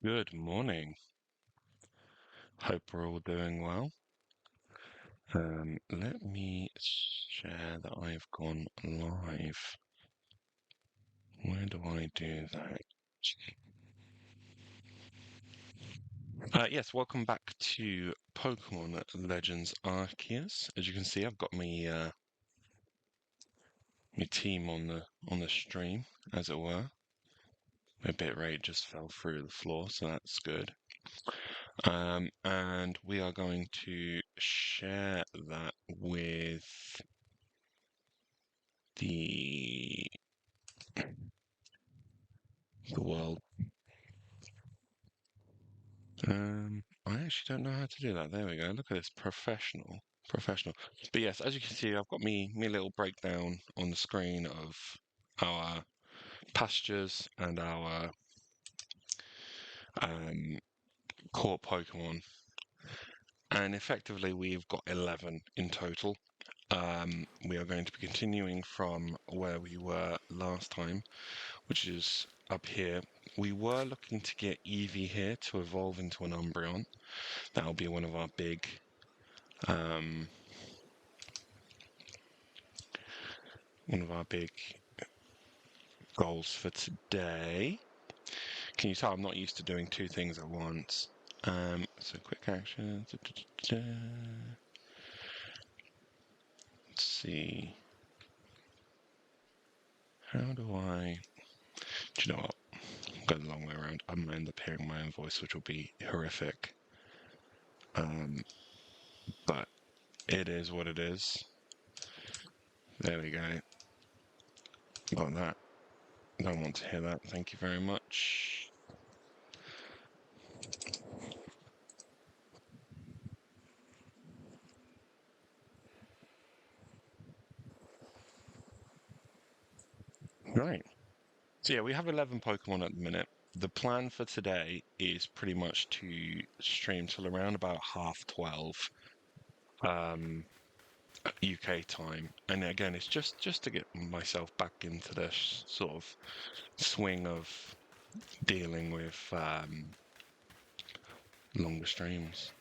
Good morning. Hope we're all doing well. Let me share that I've gone live. Where do I do that? Yes, welcome back to Pokemon Legends Arceus. As you can see, I've got my team on the stream, as it were. My bitrate just fell through the floor, so that's good. And we are going to share that with the the world. I actually don't know how to do that. There we go. Look at this, professional. But yes, as you can see, I've got me little breakdown on the screen of our pastures and our um, core Pokemon, and effectively we've got 11 in total. We are going to be continuing from where we were last time, which is up here. We were looking to get Eevee here to evolve into an Umbreon. That'll be one of our big um, one of our big goals for today. Can you tell I'm not used to doing two things at once? So quick action. Let's see. How do I? Do you know what? I'm going the long way around. I'm gonna end up hearing my own voice, which will be horrific. But it is what it is. There we go. Got that. Don't want to hear that. Thank you very much. Right. So yeah, we have 11 Pokemon at the minute. The plan for today is pretty much to stream till around about 12:30 um, UK time. And again, it's just to get myself back into this sort of swing of dealing with longer streams.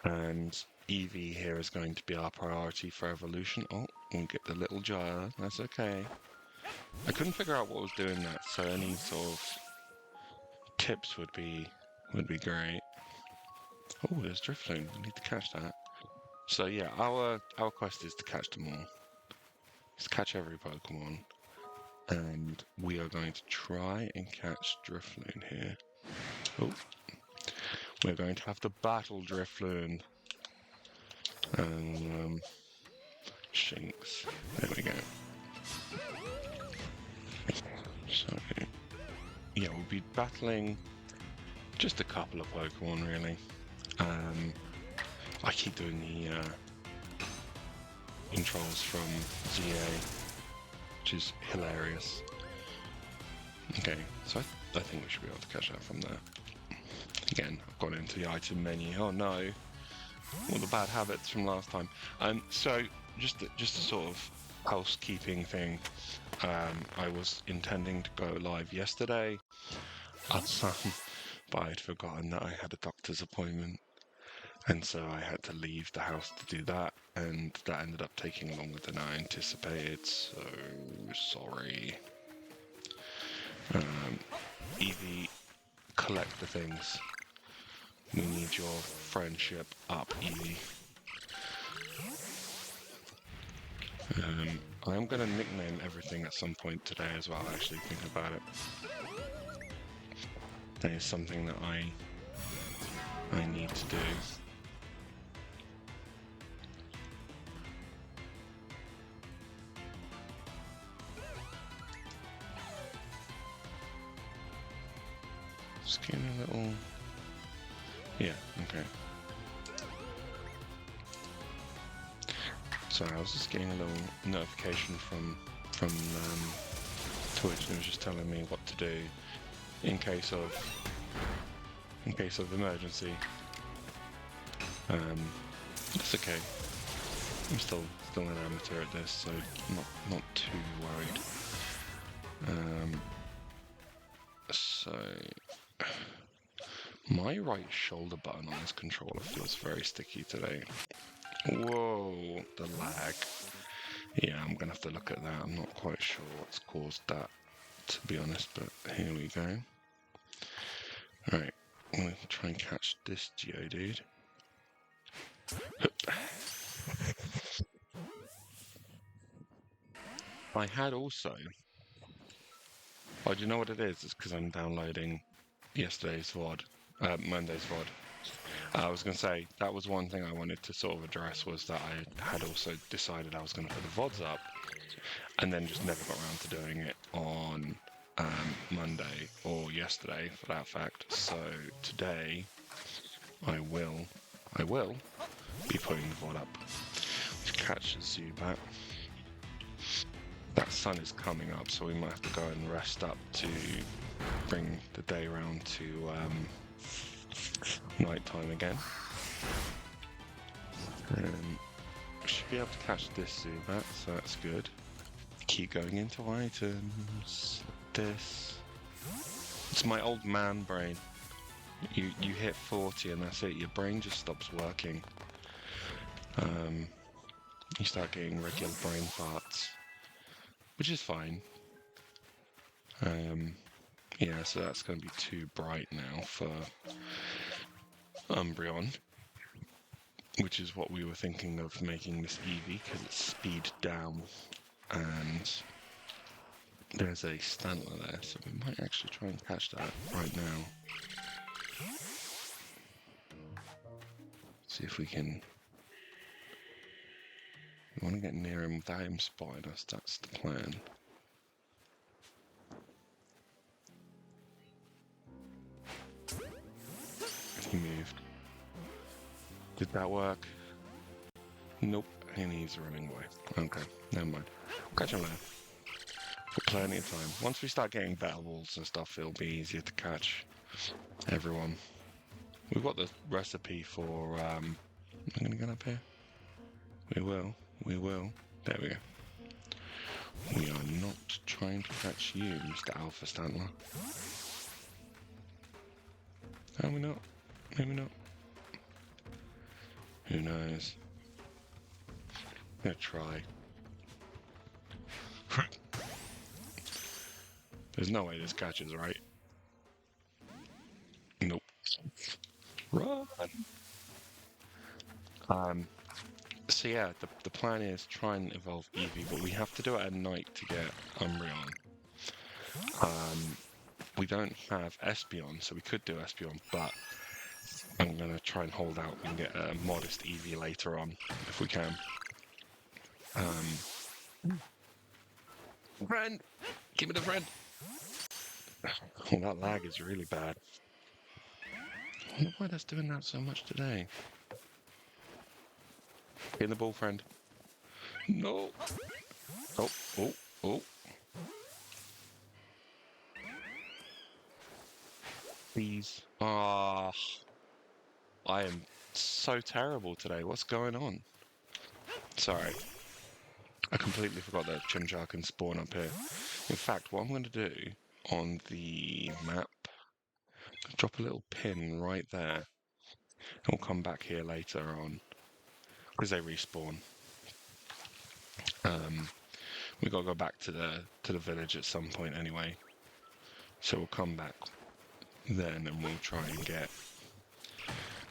And Eevee here is going to be our priority for evolution. Oh, we'll get the little jar. That's okay. I couldn't figure out what was doing that, so any sort of tips would be great. Oh, there's Drifloon. I need to catch that. So yeah, our quest is to catch them all. Is catch every Pokemon, and we are going to try and catch Drifloon here. Oh, we're going to have to battle Drifloon. And Shinx. There we go. So yeah, we'll be battling just a couple of Pokemon really. I keep doing the intros from ZA, which is hilarious. Okay, so I think we should be able to catch that from there. Again, I've gone into the item menu. Oh no, all the bad habits from last time. So just a sort of housekeeping thing. I was intending to go live yesterday, but I'd forgotten that I had a doctor's appointment. And so I had to leave the house to do that, and that ended up taking longer than I anticipated, so sorry. Evie, collect the things. We need your friendship up, Evie. I am going to nickname everything at some point today as well, actually, thinking about it. That is something that I need to do. Just getting a little... Yeah, okay. So I was just getting a little notification from Twitch, and it was just telling me what to do in case of emergency. That's okay. I'm still an amateur at this, so not too worried. So My right shoulder button on this controller feels very sticky today. Whoa, the lag. Yeah, I'm gonna have to look at that. I'm not quite sure what's caused that, to be honest, but here we go. Right, I'm gonna try and catch this Geodude. I had also... Oh, do you know what it is? It's because I'm downloading yesterday's VOD, Monday's VOD. I was going to say, that was one thing I wanted to sort of address, was that I had also decided I was going to put the VODs up, and then just never got around to doing it on Monday, or yesterday for that fact. So today, I will be putting the VOD up to catch the Zubat. That sun is coming up, so we might have to go and rest up to bring the day around to night time again. Should be able to catch this Zubat, so that's good. Keep going into items. This. It's my old man brain. You hit 40 and that's it. Your brain just stops working. You start getting regular brain farts, which is fine. Yeah, so that's going to be too bright now for Umbreon, which is what we were thinking of making this Eevee, because it's speed down, and there's a Stantler there, so we might actually try and catch that right now. See if we can... We want to get near him without him spotting us, that's the plan. He moved. Did that work? Nope, and he's running away. Okay, never mind. Catch him later. Got plenty of time. Once we start getting battle balls and stuff, it'll be easier to catch everyone. We've got the recipe for, I'm gonna get up here. We will. There we go. We are not trying to catch you, Mr. Alpha Stantler. Are we not? Maybe not. Who knows? I'm gonna try. There's no way this catches, right? Nope. Run! So yeah, the plan is try and evolve Eevee, but we have to do it at night to get Umbreon. We don't have Espeon, so we could do Espeon, but I'm gonna try and hold out and get a modest Eevee later on, if we can. Friend! Give me the friend! Oh, that lag is really bad. I wonder why that's doing that so much today. Get in the ball, friend. No! Oh. Please. Ah, I am so terrible today. What's going on? Sorry. I completely forgot that Chimchar can spawn up here. In fact, what I'm going to do on the map, drop a little pin right there. We'll come back here later on, because they respawn. We got to go back to the village at some point anyway. So we'll come back then and we'll try and get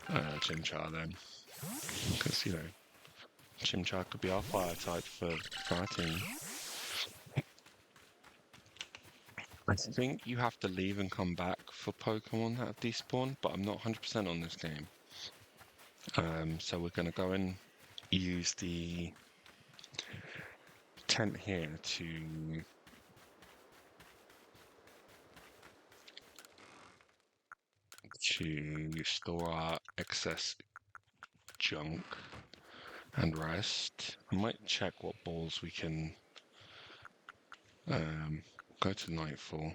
Chimchar then. Because, you know, Chimchar could be our fire type for our team. I think you have to leave and come back for Pokemon that have despawned, but I'm not 100% on this game. So we're going to go and use the tent here to store our excess junk and rest. I might check what balls we can go to Nightfall.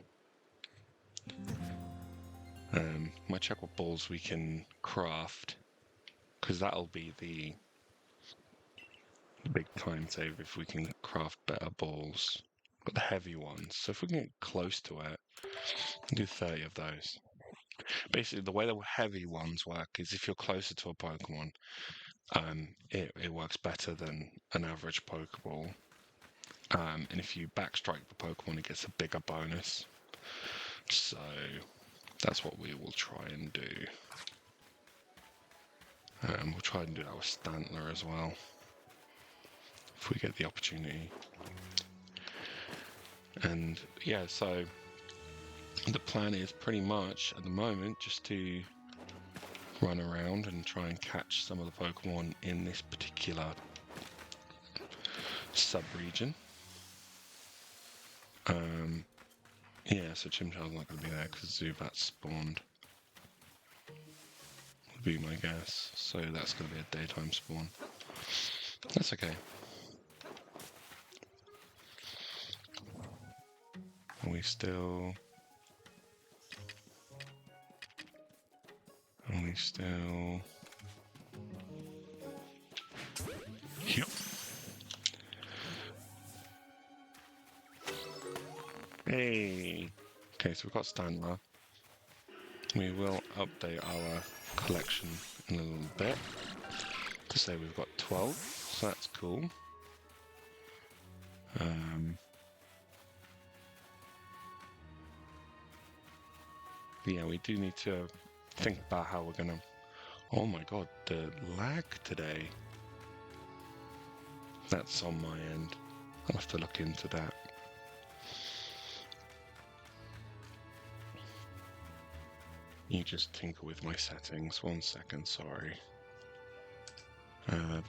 Might check what balls we can craft, because that'll be the big time save if we can craft better balls. Got the heavy ones, so if we can get close to it, do 30 of those. Basically, the way the heavy ones work is if you're closer to a Pokemon, it works better than an average Pokeball. And if you backstrike the Pokemon, it gets a bigger bonus. So that's what we will try and do. We'll try and do that with Stantler as well, if we get the opportunity. And yeah, so the plan is pretty much at the moment just to run around and try and catch some of the Pokemon in this particular sub-region. Yeah, so Chimchar's not going to be there because Zubat spawned, would be my guess. So that's going to be a daytime spawn. That's okay. Are we still... Yep. Hey! Okay, so we've got Stantler. We will update our collection in a little bit to say we've got 12, so that's cool. Yeah, we do need to think about how we're gonna... Oh my god, the lag today. That's on my end. I'll have to look into that. You just tinker with my settings. 1 second, sorry. I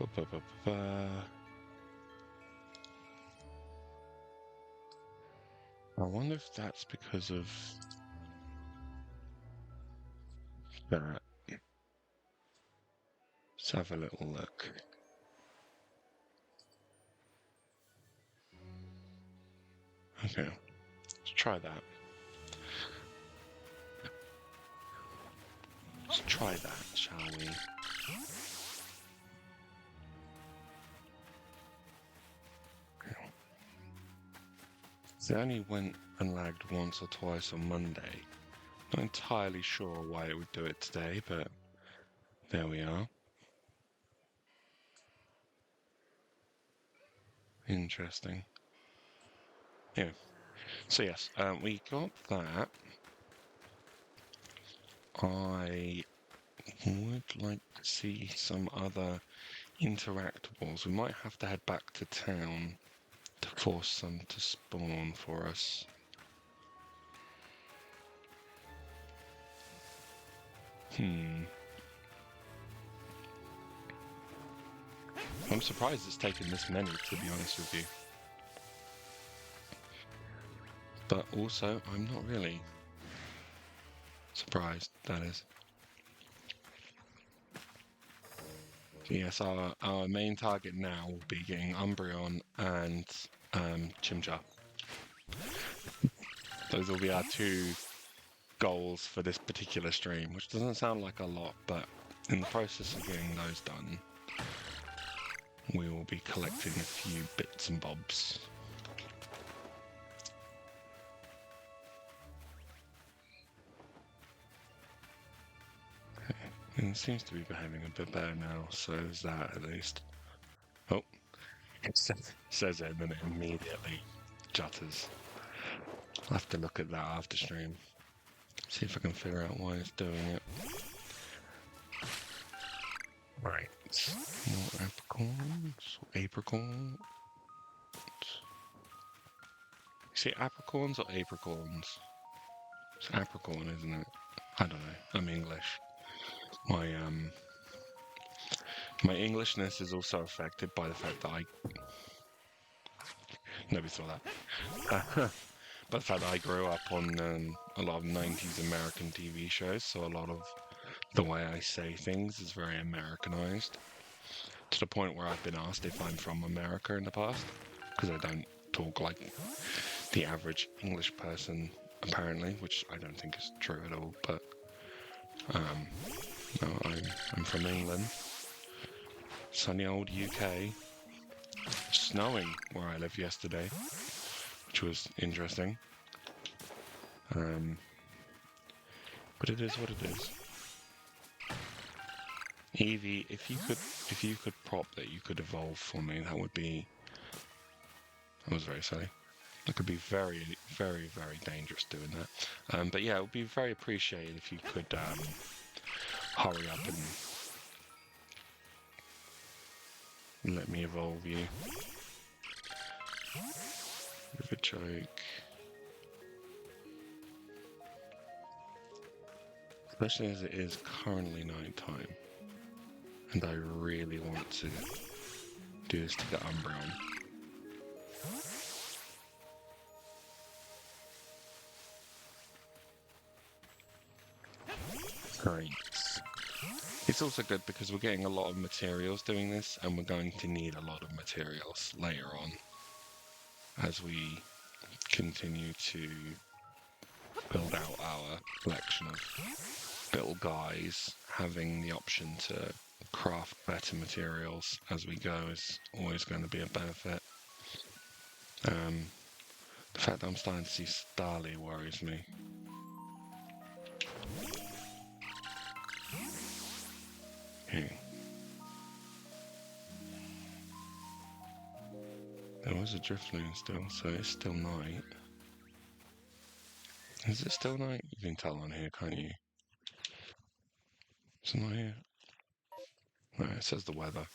wonder if that's because of that. Let's have a little look. Okay, let's try that. Let's try that, shall we? Okay. They only went and lagged once or twice on Monday. Not entirely sure why it would do it today, but there we are. Interesting. Yeah. So yes, we got that. I would like to see some other interactables. We might have to head back to town to force some to spawn for us. I'm surprised it's taken this many, to be honest with you. But also, I'm not really surprised, that is. Yes, our main target now will be getting Umbreon and Chimchar. Those will be our 2 goals for this particular stream, which doesn't sound like a lot, but in the process of getting those done, we will be collecting a few bits and bobs. And it seems to be behaving a bit better now, so there's that at least. Oh, it says it and then it immediately jutters. I'll have to look at that after stream. See if I can figure out why it's doing it. Right, more apricorns. See, apricorns or apricorns? It's apricorn, isn't it? I don't know. I'm English. My Englishness is also affected by the fact that nobody saw that. But the fact that I grew up on a lot of 90s American TV shows, so a lot of the way I say things is very Americanized. To the point where I've been asked if I'm from America in the past, because I don't talk like the average English person, apparently, which I don't think is true at all, but no, I'm from England. Sunny old UK. Snowing where I lived yesterday, which was interesting. But it is what it is. Eevee, if you could prop that you could evolve for me, that would be. That was very silly. That could be very, very, very dangerous doing that. But yeah, it would be very appreciated if you could hurry up and let me evolve you. With a joke. Especially as it is currently night time. And I really want to do this to get Umbreon. Great. It's also good because we're getting a lot of materials doing this, and we're going to need a lot of materials later on as we continue to build out our collection of little guys. Having the option to craft better materials as we go is always going to be a benefit. The fact that I'm starting to see Starly worries me. Okay. There was a Drifloon still, so it's still night. Is it still night? You can tell on here, can't you? Is it not here? No, it says the weather.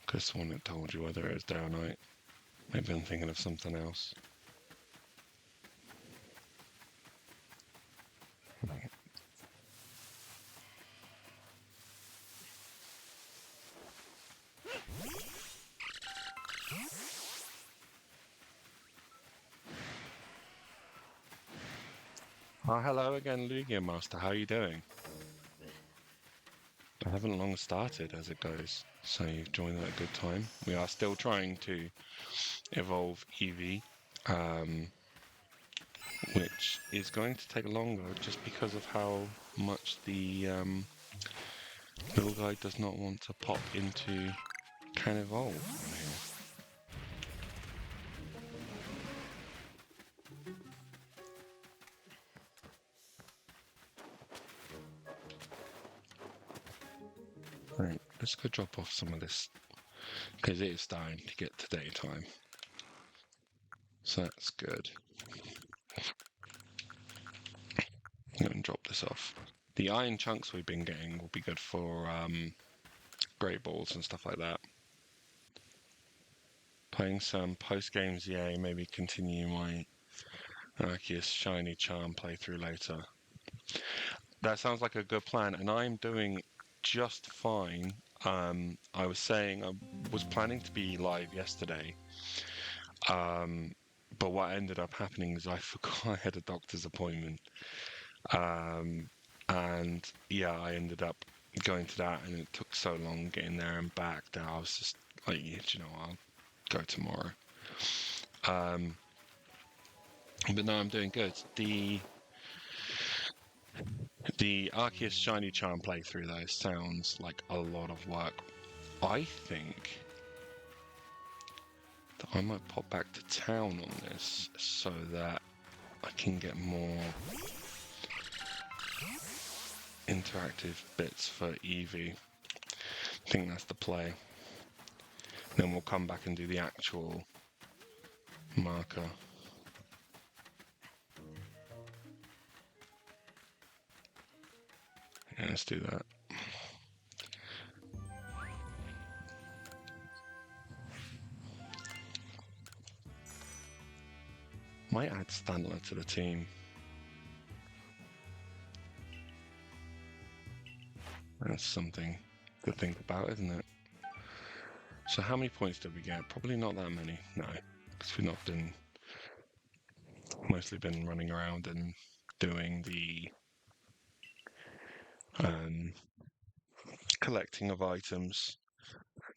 Could have sworn it told you whether it was day or night. Maybe I'm thinking of something else. Oh, hello again, Lugia Master. How are you doing? I haven't long started as it goes, so you've joined at a good time. We are still trying to evolve Eevee, which is going to take longer just because of how much the little guy does not want to pop into Can Evolve on here. Right, let's go drop off some of this, because it is starting to get to daytime. So that's good. I'm going to drop this off. The iron chunks we've been getting will be good for great balls and stuff like that. Playing some post-games, yeah, maybe continue my Arceus Shiny Charm playthrough later. That sounds like a good plan, and I'm doing just fine. I was saying I was planning to be live yesterday, but what ended up happening is I forgot I had a doctor's appointment. And yeah, I ended up going to that, and it took so long getting there and back that I was just like, yeah, you know, I'll go tomorrow. But no, I'm doing good. The Arceus Shiny Charm playthrough though sounds like a lot of work. I think that I might pop back to town on this so that I can get more interactive bits for Eevee. I think that's the play. Then we'll come back and do the actual marker. Yeah, let's do that. Might add Stantler to the team. That's something to think about, isn't it? So how many points did we get? Probably not that many, no. Because we've not been... mostly been running around and doing the... collecting of items.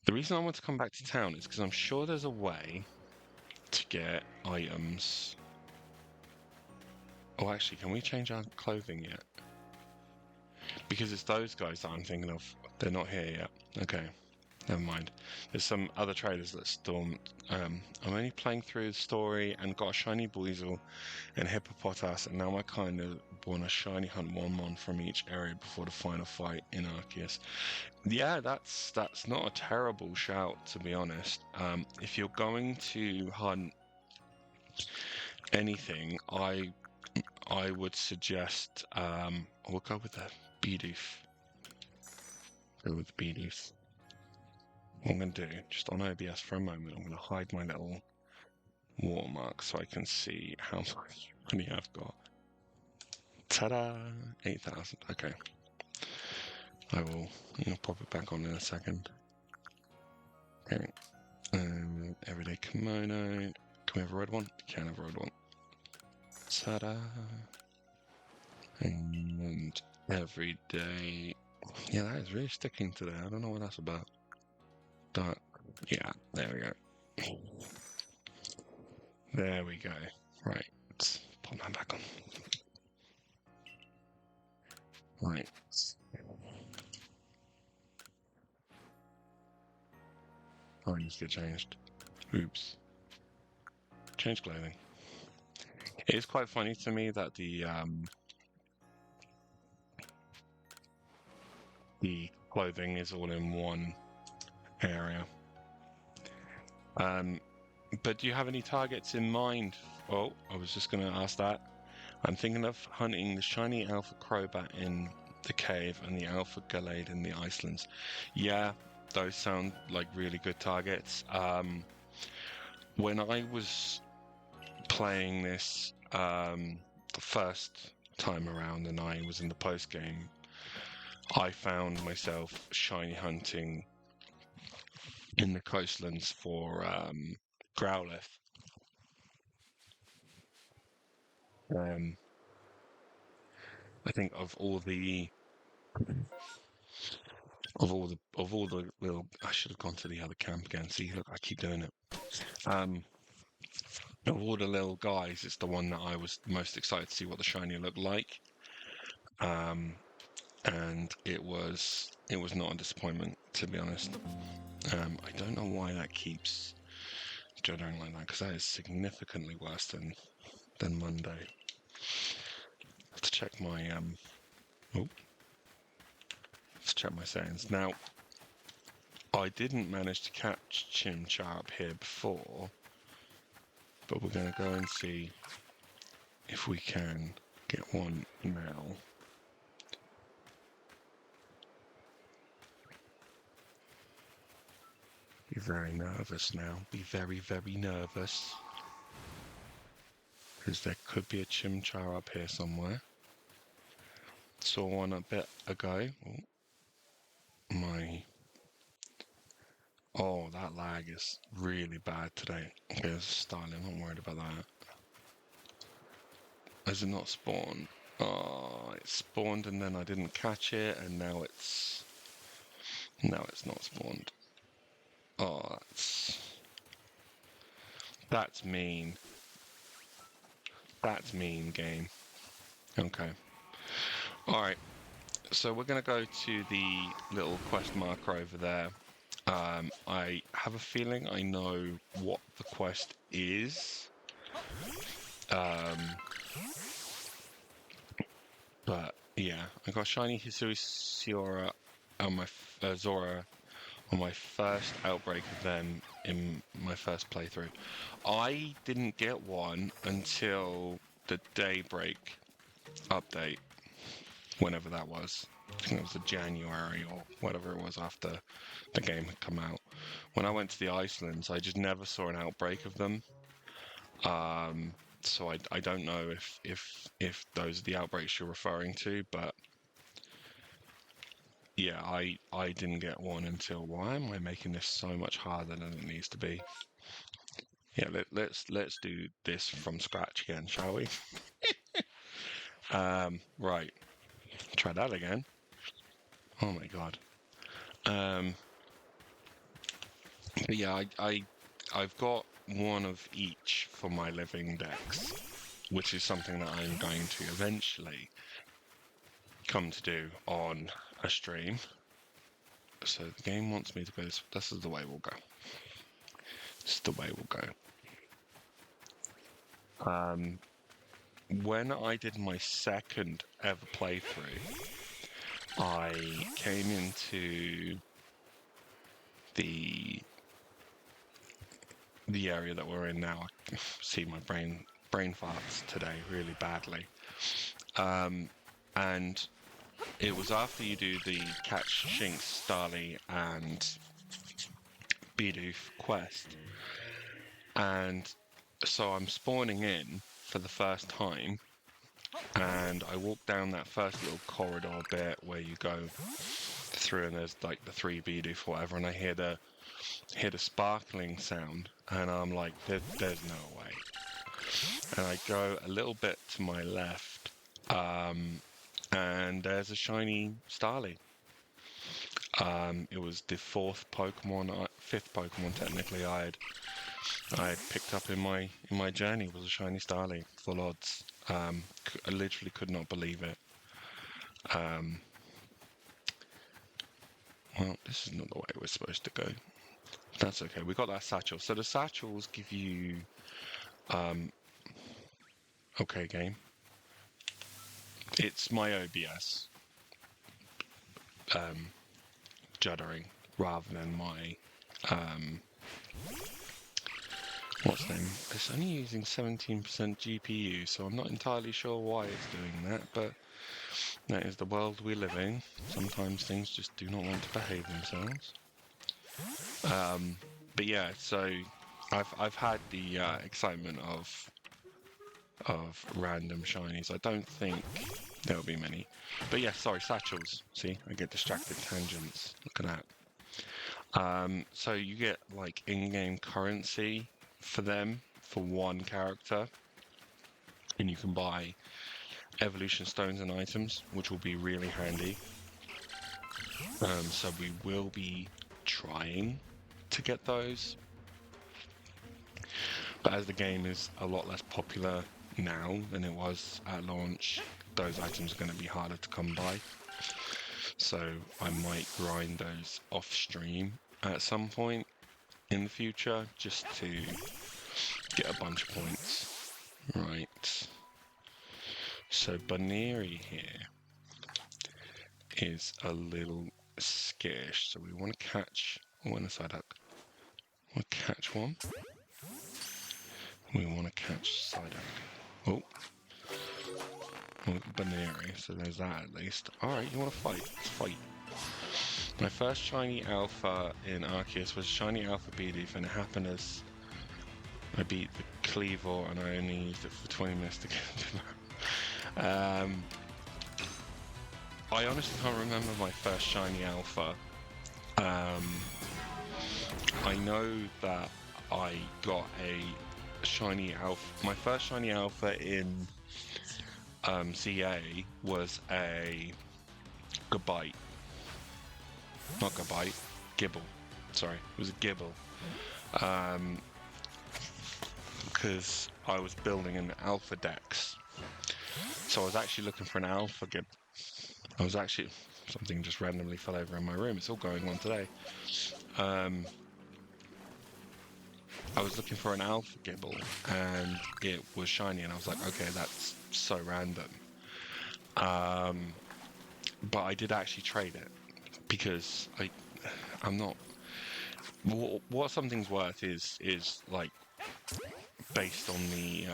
The reason I want to come back to town is because I'm sure there's a way to get items... Oh, actually, can we change our clothing yet? Because it's those guys that I'm thinking of. They're not here yet. Okay. Never mind. There's some other traders that stormed. I'm only playing through the story and got a shiny Buizel and Hippopotas, and now I kind of want to shiny hunt one from each area before the final fight in Arceus. Yeah, that's not a terrible shout, to be honest. If you're going to hunt anything, I would suggest we'll go with the Bidoof. Go with Bidoof. What I'm going to do, just on OBS for a moment, I'm going to hide my little watermark so I can see how much money I've got. Ta-da! 8,000. Okay. I will pop it back on in a second. Okay. Everyday kimono. Can we have a red one? Can have a red one. Ta-da! And everyday. Yeah, that is really sticking today. I don't know what that's about. Dark. Yeah, there we go. There we go. Right, let's pop that back on. Right. Oh, it needs to get changed. Oops. Change clothing. It is quite funny to me that the clothing is all in one area. But do you have any targets in mind? Oh, I was just going to ask that. I'm thinking of hunting the shiny Alpha Crobat in the cave and the Alpha Gallade in the Icelands. Yeah, those sound like really good targets. When I was playing this the first time around and I was in the post game, I found myself shiny hunting in the coastlands for Growlithe. I think of all the little, I should have gone to the other camp again. See, look, I keep doing it. Of all the little guys, it's the one that I was most excited to see what the shiny looked like. And it was not a disappointment, to be honest. I don't know why that keeps jittering like that, because that is significantly worse than Monday. Let's check my let's check my settings. Now, I didn't manage to catch Chimchar up here before, but we're going to go and see if we can get one now. Be very nervous now. Be very, very nervous. Because there could be a Chimchar up here somewhere. Saw one a bit ago. Oh, that lag is really bad today. Okay, it's styling. I'm not worried about that. Has it not spawned? Oh, it spawned and then I didn't catch it, and now it's not spawned. Oh, that's mean. That's mean, game. Okay. Alright, so we're going to go to the little quest marker over there. I have a feeling I know what the quest is. But yeah, I got shiny Hisui Siora on my Zora on my first outbreak of them in my first playthrough. I didn't get one until the Daybreak update, whenever that was. I think it was the January or whatever it was after the game had come out. When I went to the Icelands, I just never saw an outbreak of them. So I don't know if those are the outbreaks you're referring to, but yeah, I didn't get one until. Why am I making this so much harder than it needs to be? Yeah, let's do this from scratch again, shall we? Right. Try that again. Oh my god. But yeah, I've got one of each for my living decks, which is something that I'm going to eventually come to do on a stream. So the game wants me to go this is the way we'll go. This is the way we'll go. When I did my second ever playthrough, I came into the area that we're in now. I see my brain farts today really badly. And it was after you do the Catch Shinx, Starly, and Bidoof quest. And so I'm spawning in for the first time, and I walk down that first little corridor bit where you go through, and there's like the 3 Bidoof or whatever, and I hear the sparkling sound, and I'm like, there's no way. And I go a little bit to my left, and there's a shiny Starly. It was the fifth Pokemon technically I had picked up in my journey, was a shiny Starly, full odds. I literally could not believe it. Well, this is not the way we're supposed to go. That's okay. We got that satchel. So the satchels give you, okay, game. It's my OBS juddering rather than my what's the name? It's only using 17% GPU, so I'm not entirely sure why it's doing that, but that is the world we live in. Sometimes things just do not want to behave themselves. But yeah, so I've had the excitement of random shinies. I don't think there'll be many. But yeah, sorry, satchels. See, I get distracted tangents. Look at that. So you get like in-game currency for them, for one character. And you can buy evolution stones and items, which will be really handy. So we will be trying to get those. But as the game is a lot less popular now than it was at launch, those items are going to be harder to come by. So I might grind those off stream at some point in the future just to get a bunch of points. Right. So Baneri here is a little scarce, so we want to catch one aside up. We'll catch one. We want to catch Psyduck. Oh. Well, Baneri, so there's that at least. Alright, you want to fight? Let's fight. My first shiny alpha in Arceus was shiny alpha Bidoof, and it happened as I beat the Cleavor and I only used it for 20 minutes to get it. I honestly can't remember my first shiny alpha. I know that I got a shiny alpha. My first shiny alpha in CA was a Gabite. Not Gabite, Gibble. Sorry, it was a Gibble. Because I was building an alpha dex. So I was actually looking for an alpha Gibble. Something just randomly fell over in my room. It's all going on today. I was looking for an alpha Gibble, and it was shiny, and I was like, okay, that's so random. But I did actually trade it, because I'm not... What something's worth is like, based on the...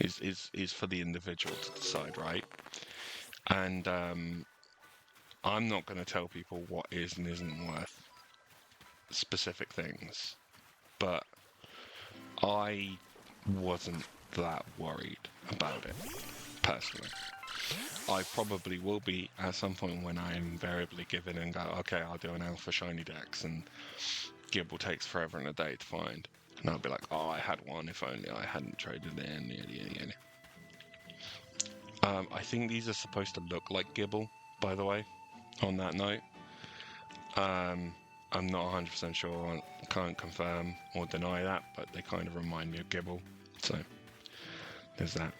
is for the individual to decide, right? And I'm not going to tell people what is and isn't worth specific things, but I wasn't that worried about it, personally. I probably will be at some point when I invariably give in and go, okay, I'll do an alpha shiny dex, and Gibble takes forever and a day to find. And I'll be like, oh, I had one, if only I hadn't traded in. I think these are supposed to look like Gibble, by the way, on that note. I'm not 100% sure, I can't confirm or deny that, but they kind of remind me of Gibble, so there's that.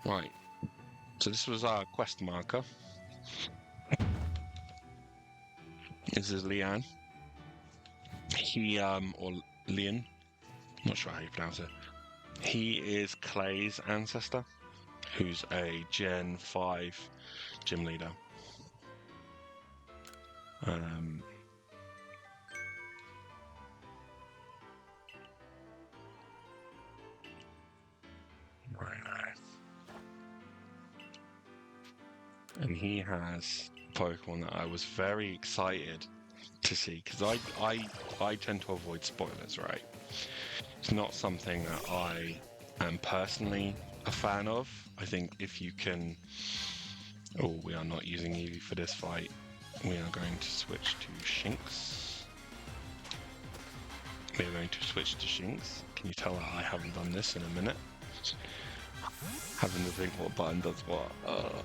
Right, So this was our quest marker. This is Leanne. He or Lian, not sure how you pronounce it. He is Clay's ancestor, who's a Gen 5 gym leader. Um, Very nice. And he has Pokemon that I was very excited to see because I tend to avoid spoilers, right? It's not something that I am personally a fan of. I think if you can. Oh, we are not using Eevee for this fight. We are going to switch to Shinx. We are going to switch to Shinx. Can you tell that I haven't done this in a minute? Having to think what button does what.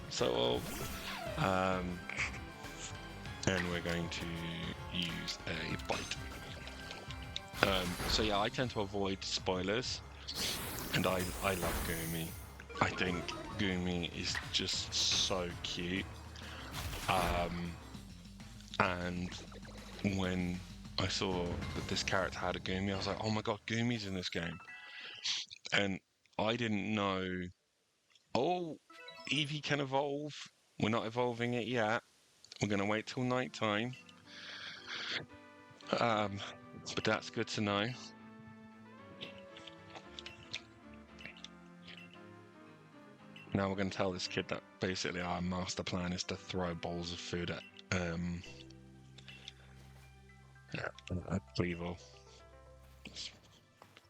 So old. And we're going to use a bite. So yeah, I tend to avoid spoilers, and I love Goomy. I think Goomy is just so cute. And when I saw that this character had a Goomy, I was like, oh my god, Goomy's in this game. And I didn't know, oh, Eevee can evolve. We're not evolving it yet. We're going to wait till night time. But that's good to know. Now we're going to tell this kid that basically our master plan is to throw bowls of food at Weevil. It's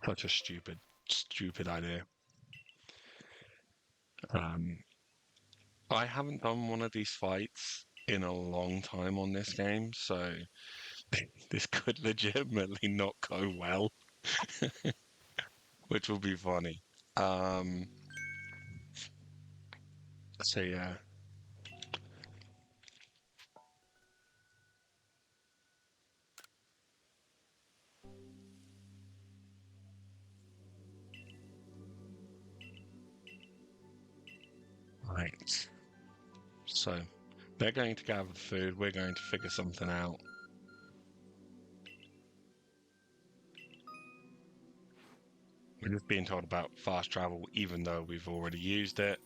such a stupid idea. I haven't done one of these fights in a long time on this game, so this could legitimately not go well, which will be funny. So yeah. Right. So they're going to gather the food, we're going to figure something out. We're just being told about fast travel, even though we've already used it.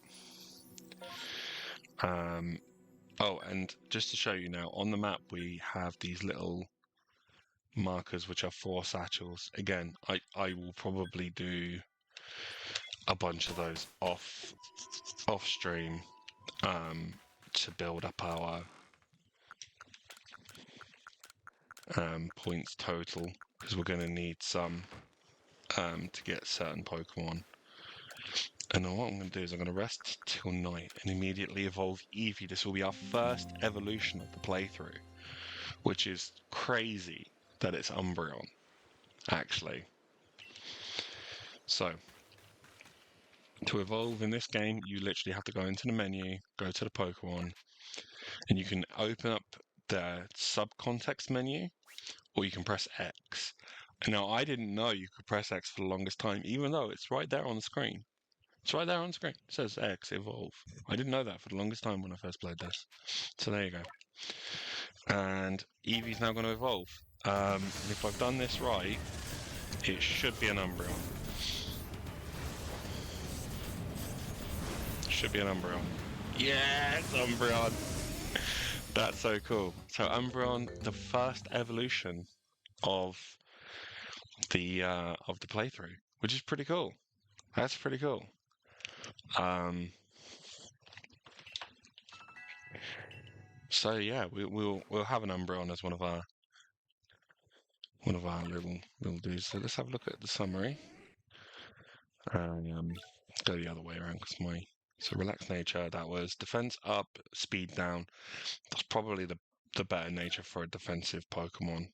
Oh, and just to show you now, on the map we have these little markers which are 4 satchels. Again, I will probably do a bunch of those off stream to build up our points total, because we're going to need some to get certain Pokemon. And then what I'm going to do is I'm going to rest till night and immediately evolve Eevee. This will be our first evolution of the playthrough, which is crazy that it's Umbreon, actually. So, to evolve in this game, you literally have to go into the menu, go to the Pokemon, and you can open up the subcontext menu, or you can press X. Now, I didn't know you could press X for the longest time, even though it's right there on the screen. It's right there on the screen. It says X, evolve. I didn't know that for the longest time when I first played this. So there you go. And Eevee's now going to evolve. And if I've done this right, it should be an Umbreon. Should be an Umbreon. Yes, Umbreon! That's so cool. So Umbreon, the first evolution of the playthrough, which is pretty cool. That's pretty cool. So yeah, we'll have an Umbreon as one of our little dudes. So let's have a look at the summary. Go the other way around because so relaxed nature. That was defense up, speed down. That's probably the better nature for a defensive Pokemon.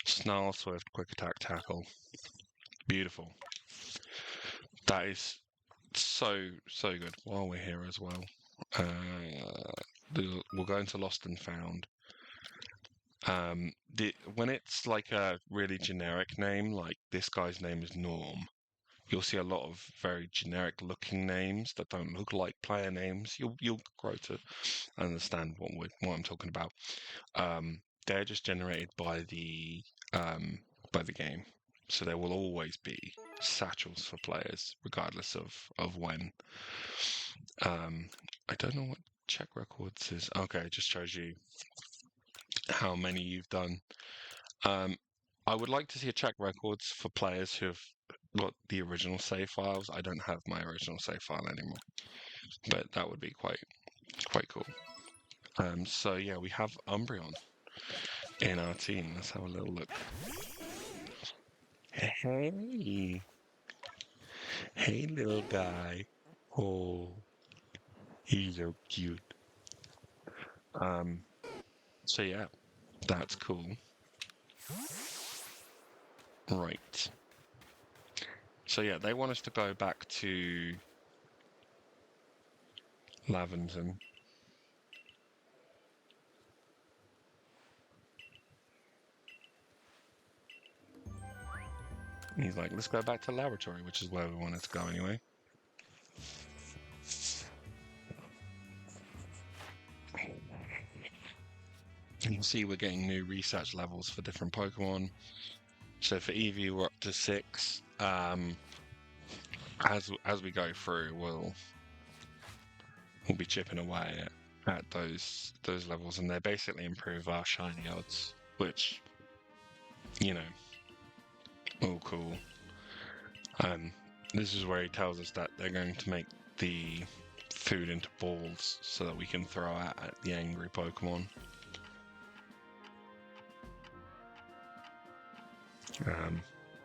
Snarl, swift, quick attack, tackle. Beautiful. That is so good. While we're here as well, we'll go into Lost and Found. When it's like a really generic name, like this guy's name is Norm, you'll see a lot of very generic looking names that don't look like player names. You'll grow to understand what I'm talking about. They're just generated by the game. So there will always be satchels for players, regardless of when. I don't know what check records is. Okay, it just shows you how many you've done. Um, I would like to see a check records for players who have got the original save files. I don't have my original save file anymore, but that would be quite cool. So yeah, we have Umbreon in our team. Let's have a little look. Hey, hey, little guy. Oh, he's so cute. Um, so yeah, that's cool. Right. So yeah, they want us to go back to Laventon. He's like, let's go back to laboratory, which is where we wanted to go anyway. You can see we're getting new research levels for different Pokemon. So for Eevee, we're up to 6. As we go through, we'll be chipping away at those levels, and they basically improve our shiny odds, which, you know, all cool. This is where he tells us that they're going to make the food into balls so that we can throw at the angry Pokemon.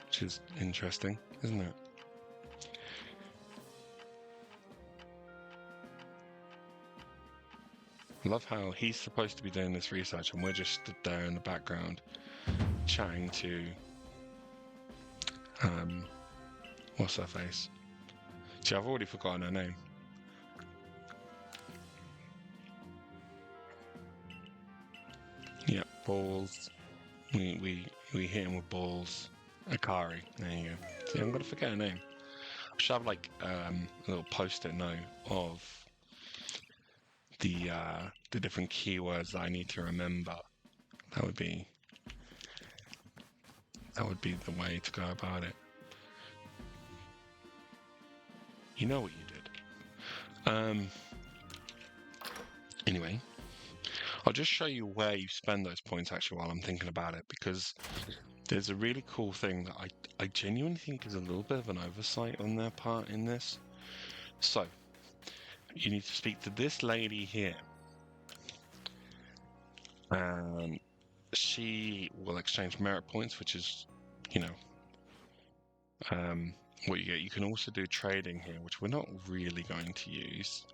Which is interesting, isn't it? I love how he's supposed to be doing this research and we're just stood there in the background chatting to what's her face? See, I've already forgotten her name. Yeah, balls. We hit him with balls. Akari. There you go. See, I'm gonna forget her name. I should have like a little post-it note of the different keywords that I need to remember. That would be the way to go about it. You know what you did. Anyway, I'll just show you where you spend those points actually while I'm thinking about it, because there's a really cool thing that I genuinely think is a little bit of an oversight on their part in this. So, you need to speak to this lady here. And she will exchange merit points, which is, you know, what you get. You can also do trading here, which we're not really going to use.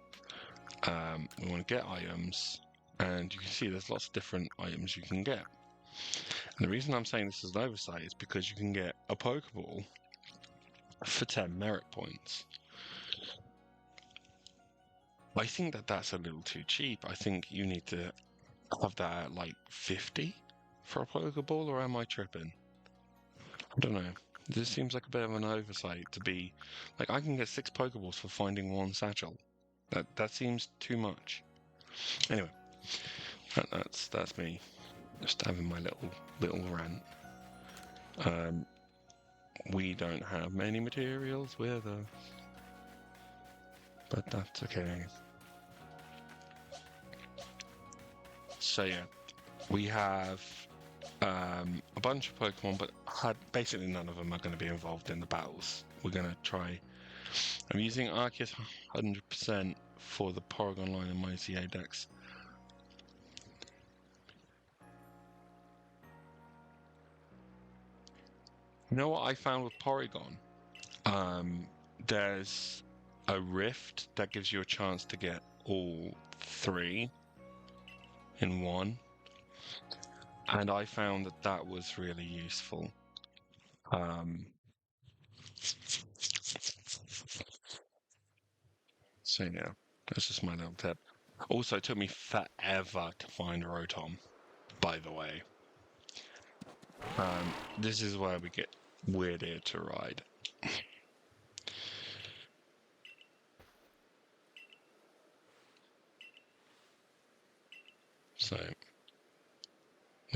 We want to get items, and you can see there's lots of different items you can get. And the reason I'm saying this is an oversight is because you can get a Pokeball for 10 merit points. I think that that's a little too cheap. I think you need to have that at like 50 for a Pokeball, or am I tripping? I don't know. This seems like a bit of an oversight to be like, I can get 6 Pokeballs for finding 1 satchel. That seems too much. Anyway, that's me just having my little rant. We don't have many materials with us, but that's okay. So yeah, we have a bunch of Pokemon, but basically none of them are going to be involved in the battles. We're going to try. I'm using Arceus 100% for the Porygon line in my CA decks. You know what I found with Porygon? There's a rift that gives you a chance to get all 3 in one. And I found that was really useful. So yeah, that's just my little tip. Also, it took me forever to find Rotom, by the way. This is where we get weirder to ride.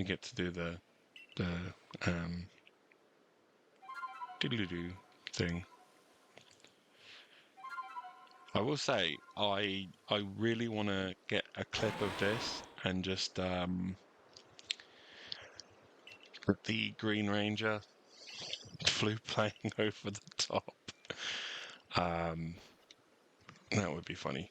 We get to do the doodle-doo thing. I will say, I really want to get a clip of this and just the Green Ranger flute playing over the top. Um, that would be funny.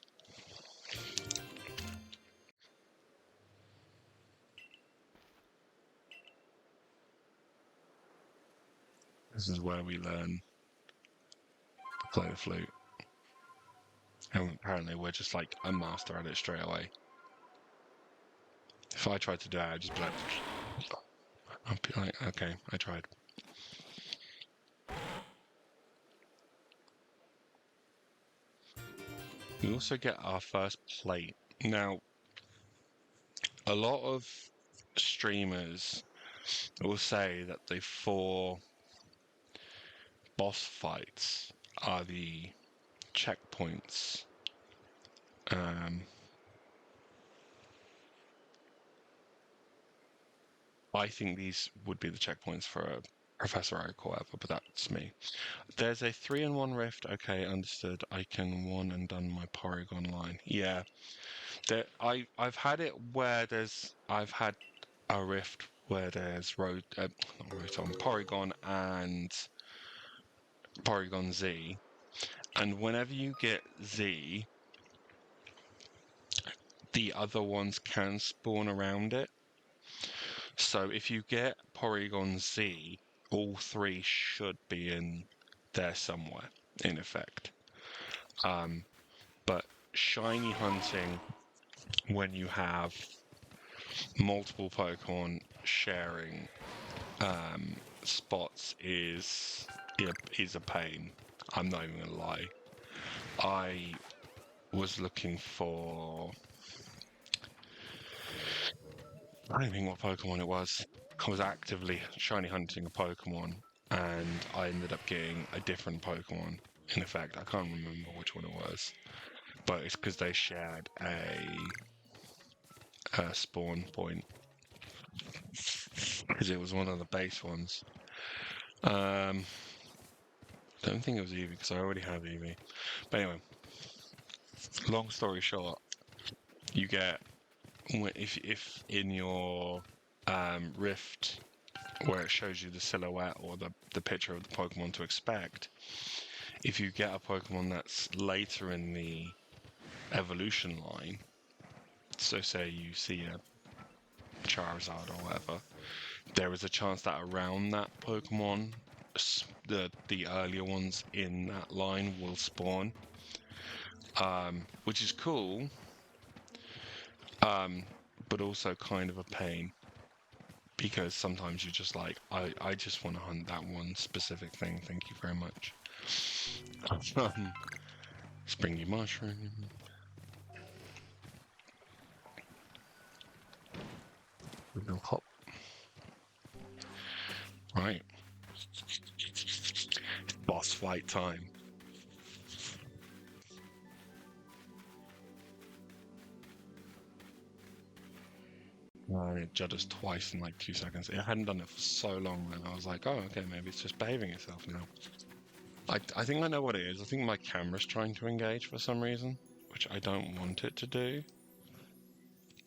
This is where we learn to play the flute. And apparently we're just like a master at it straight away. If I tried to do it, I'd just be like, I'd be like, okay, I tried. We also get our first plate. Now, a lot of streamers will say that the 4 boss fights are the checkpoints. I think these would be the checkpoints for Professor Oak or whatever, but that's me. There's a 3-in-1 rift. Okay, understood. I can one and done my Porygon line. Yeah, I've had it where I've had a rift where there's not Rotom, Porygon and Porygon Z, and whenever you get Z, the other ones can spawn around it. So if you get Porygon Z, all 3 should be in there somewhere, in effect. But shiny hunting, when you have multiple Pokemon sharing spots, is a pain. I'm not even gonna lie. I was looking for, I don't think what Pokemon it was. I was actively shiny hunting a Pokemon, and I ended up getting a different Pokemon. In effect, I can't remember which one it was, but it's because they shared a spawn point. Because it was one of the base ones. Don't think it was Eevee because I already have Eevee. But anyway, long story short, you get, if in your rift where it shows you the silhouette or the picture of the Pokemon to expect, if you get a Pokemon that's later in the evolution line, so say you see a Charizard or whatever, there is a chance that around that Pokemon, the earlier ones in that line will spawn, which is cool, but also kind of a pain, because sometimes you're just like, I just want to hunt that one specific thing, thank you very much. Springy Mushroom. Little hop. Right. Boss fight time. It judged us twice in like 2 seconds. It hadn't done it for so long, and I was like, oh, okay, maybe it's just behaving itself now. I think I know what it is. I think my camera's trying to engage for some reason, which I don't want it to do.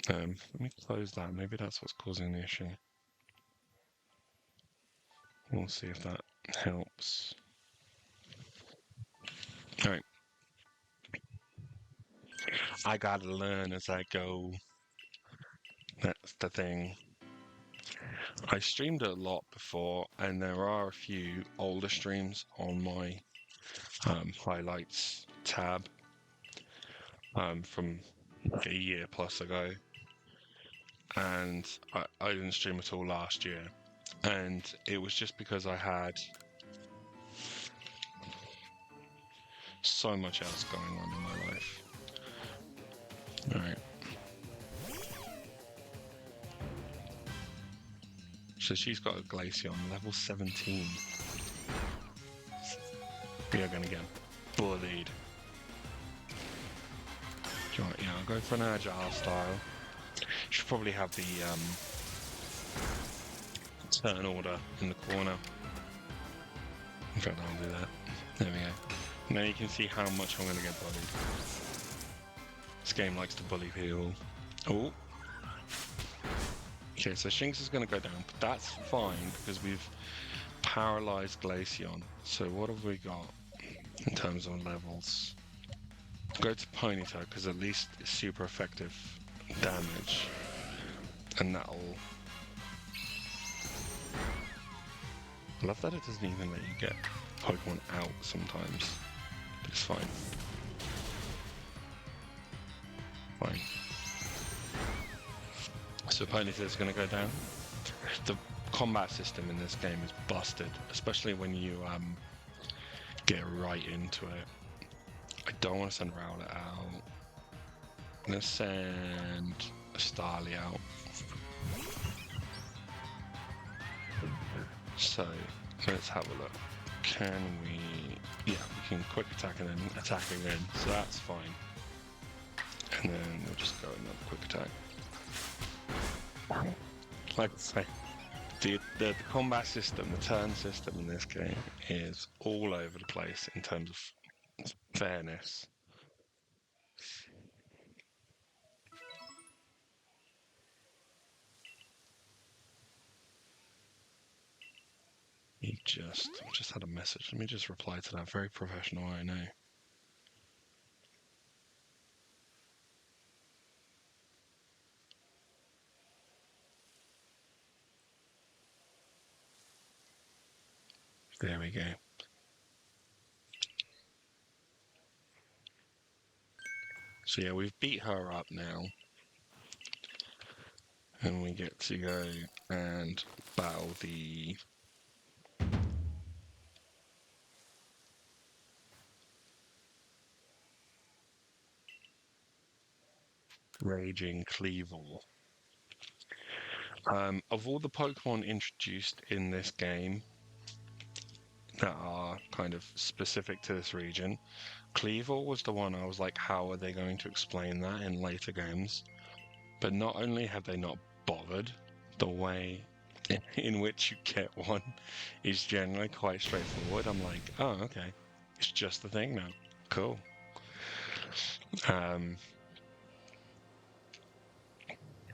Let me close that. Maybe that's what's causing the issue. We'll see if that helps. Alright. I gotta learn as I go. That's the thing. I streamed a lot before, and there are a few older streams on my highlights tab from a year plus ago, and I didn't stream at all last year, and it was just because I had so much else going on in my life. Alright. So she's got a Glaceon, level 17. We are going to get bullied. Yeah, I'll go for an Agile style. Should probably have the turn order in the corner. In fact, I'll do that. There we go. Now you can see how much I'm going to get bullied. This game likes to bully people. Oh. Okay, so Shinx is going to go down, but that's fine because we've paralyzed Glaceon. So what have we got in terms of levels? Go to Ponyta because at least it's super effective damage. And that'll... I love that it doesn't even let you get Pokemon out sometimes. But it's fine. Fine. So Ponyta's going to go down. The combat system in this game is busted, especially when you get right into it. I don't want to send Rowlet out. I'm going to send Starly out. So, let's have a look. Can we... Yeah, we can quick attack and then attack again, so that's fine. And then we'll just go another quick attack. Like I say, the combat system, the turn system in this game is all over the place in terms of fairness. He just had a message. Let me just reply to that. Very professional, I know. There we go. So yeah, we've beat her up now. And we get to go and battle the... Raging Cleavor. Of all the Pokemon introduced in this game that are kind of specific to this region, Cleavor was the one I was like, how are they going to explain that in later games? But not only have they not bothered, the way in which you get one is generally quite straightforward. I'm like, oh, okay. It's just the thing now. Cool.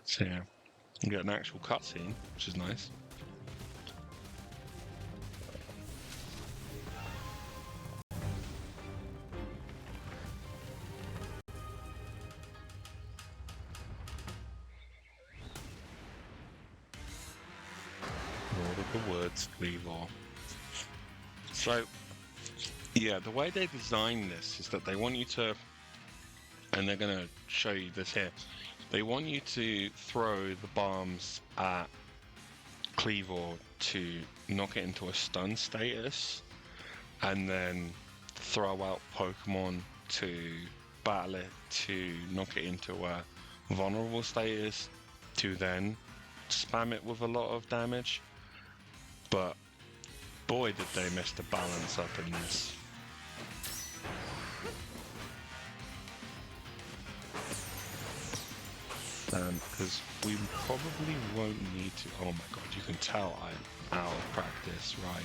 So yeah, you get an actual cutscene, which is nice. Lord of the Woods, Cleavor. So, yeah, the way they design this is that they want you to, and they're going to show you this here, they want you to throw the bombs at Cleavor to knock it into a stun status, and then throw out Pokemon to battle it to knock it into a vulnerable status, to then spam it with a lot of damage. But boy, did they miss the balance up in this. Because we probably won't need to... Oh my god, you can tell I'm out of practice, right?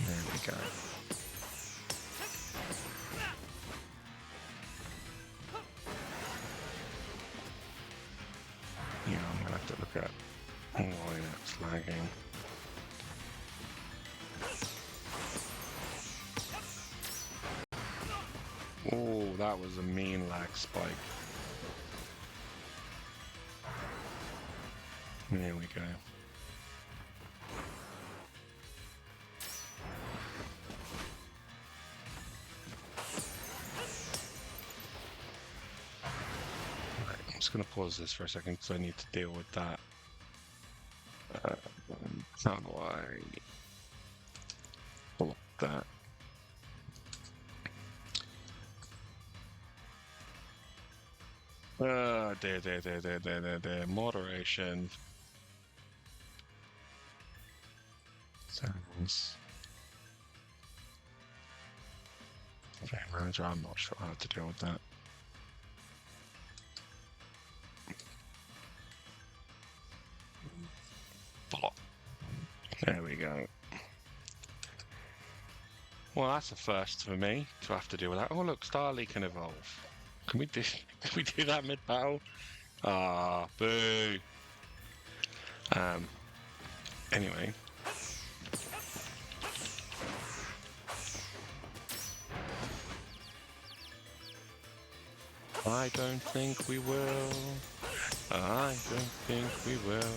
There we go. Yeah, I'm gonna have to look at why that's lagging. Oh, that was a mean lag spike. There we go. Right, I'm just going to pause this for a second because I need to deal with that. How do I pull up that? There. Moderation. Sounds. Game manager, I'm not sure how to deal with that. Bot. There we go. Well, that's a first for me to have to deal with that. Oh, look, Starly can evolve. Can we do? Can we do that mid battle? Ah, boo. Anyway. I don't think we will. I don't think we will.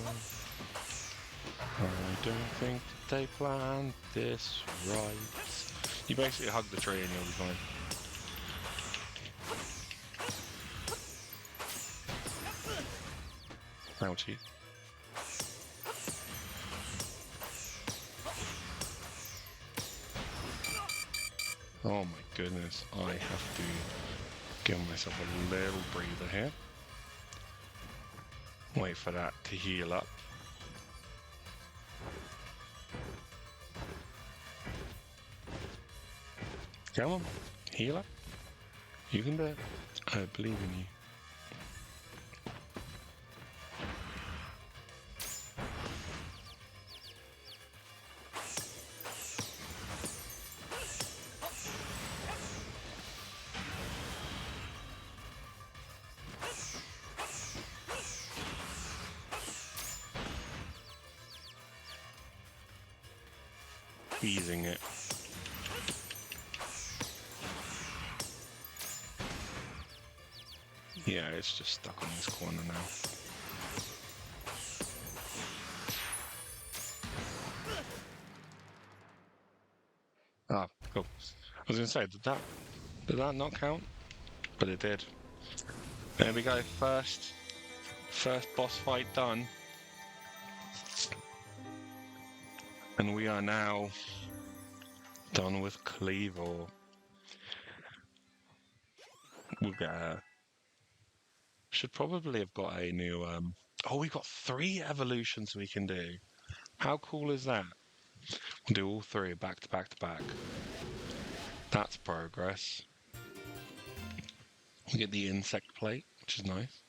I don't think they planned this right. You basically hug the tree and you'll be fine. Ouchie. Oh my goodness, I have to give myself a little breather here. Wait for that to heal up. Come on, heal up. You can do it. I believe in you. Easing it. Yeah, it's just stuck on this corner now. Ah, cool. I was going to say, did that not count? But it did. There we go, first boss fight done. And we are now done with Cleavor. We'll get her. Should probably have got a new, oh, we got 3 evolutions we can do. How cool is that? We'll do all 3 back to back to back. That's progress. We get the insect plate, which is nice.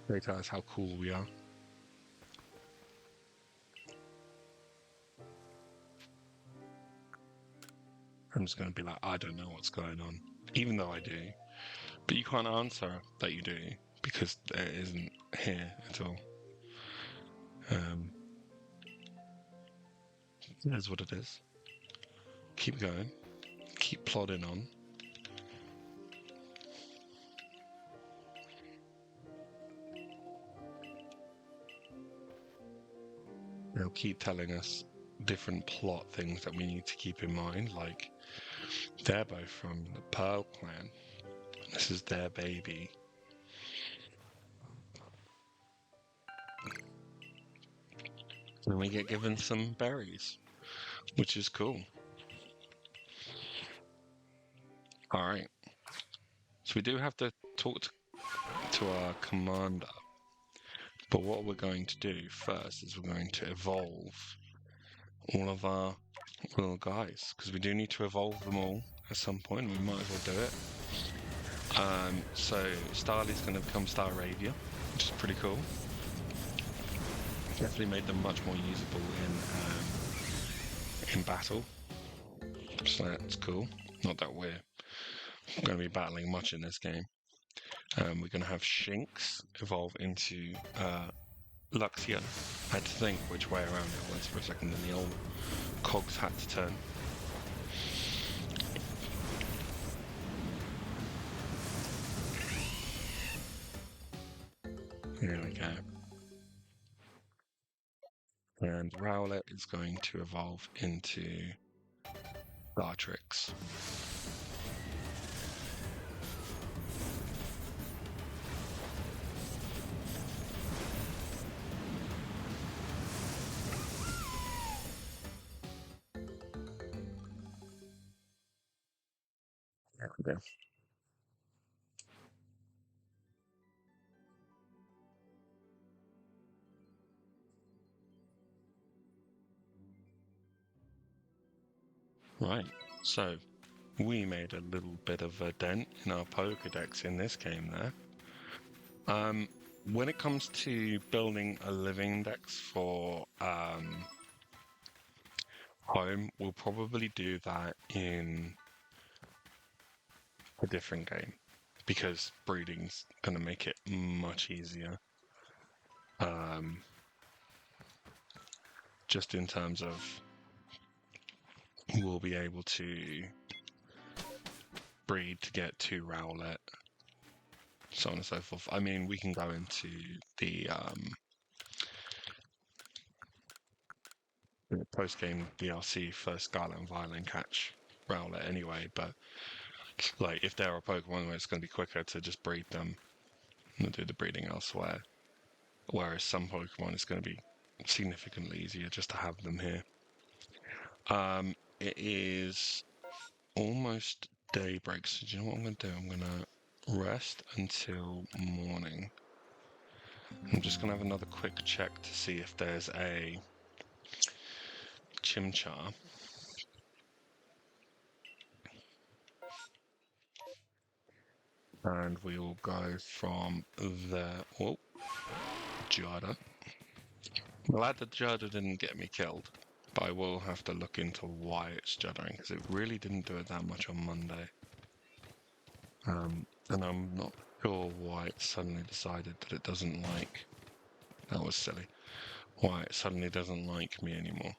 They tell us how cool we are. I'm just going to be like, I don't know what's going on, even though I do. But you can't answer that you do because it isn't here at all. It is what it is. Keep going. Keep plodding on. They'll keep telling us different plot things that we need to keep in mind, like they're both from the Pearl clan. This is their baby. And we get given some berries, which is cool. Alright. So we do have to talk to our commander. But what we're going to do first is we're going to evolve all of our little guys, because we do need to evolve them all at some point. We might as well do it. So Starly's going to become Staravia, which is pretty cool. Definitely made them much more usable in battle, so that's cool. Not that we're going to be battling much in this game. We're going to have Shinx evolve into Luxia. I had to think which way around it was for a second, and the old cogs had to turn. There we go. And Rowlet is going to evolve into Dartrix. There we go. Right, so we made a little bit of a dent in our Pokedex in this game there. When it comes to building a living dex for home, we'll probably do that in a different game because breeding's going to make it much easier. Just in terms of we'll be able to breed to get 2 Rowlet, so on and so forth. I mean, we can go into the post-game DLC for Scarlet and Violet and catch Rowlet anyway, but like if there are Pokemon where it's going to be quicker to just breed them and do the breeding elsewhere, whereas some Pokemon it's going to be significantly easier just to have them here. It is almost daybreak, so do you know what I'm going to do? I'm going to rest until morning. I'm just going to have another quick check to see if there's a Chimchar. And we will go from there. Oh, Jada. Glad that Jada didn't get me killed, but I will have to look into why it's juddering, because it really didn't do it that much on Monday. And I'm not sure why it suddenly decided that it doesn't like... That was silly. Why it suddenly doesn't like me anymore.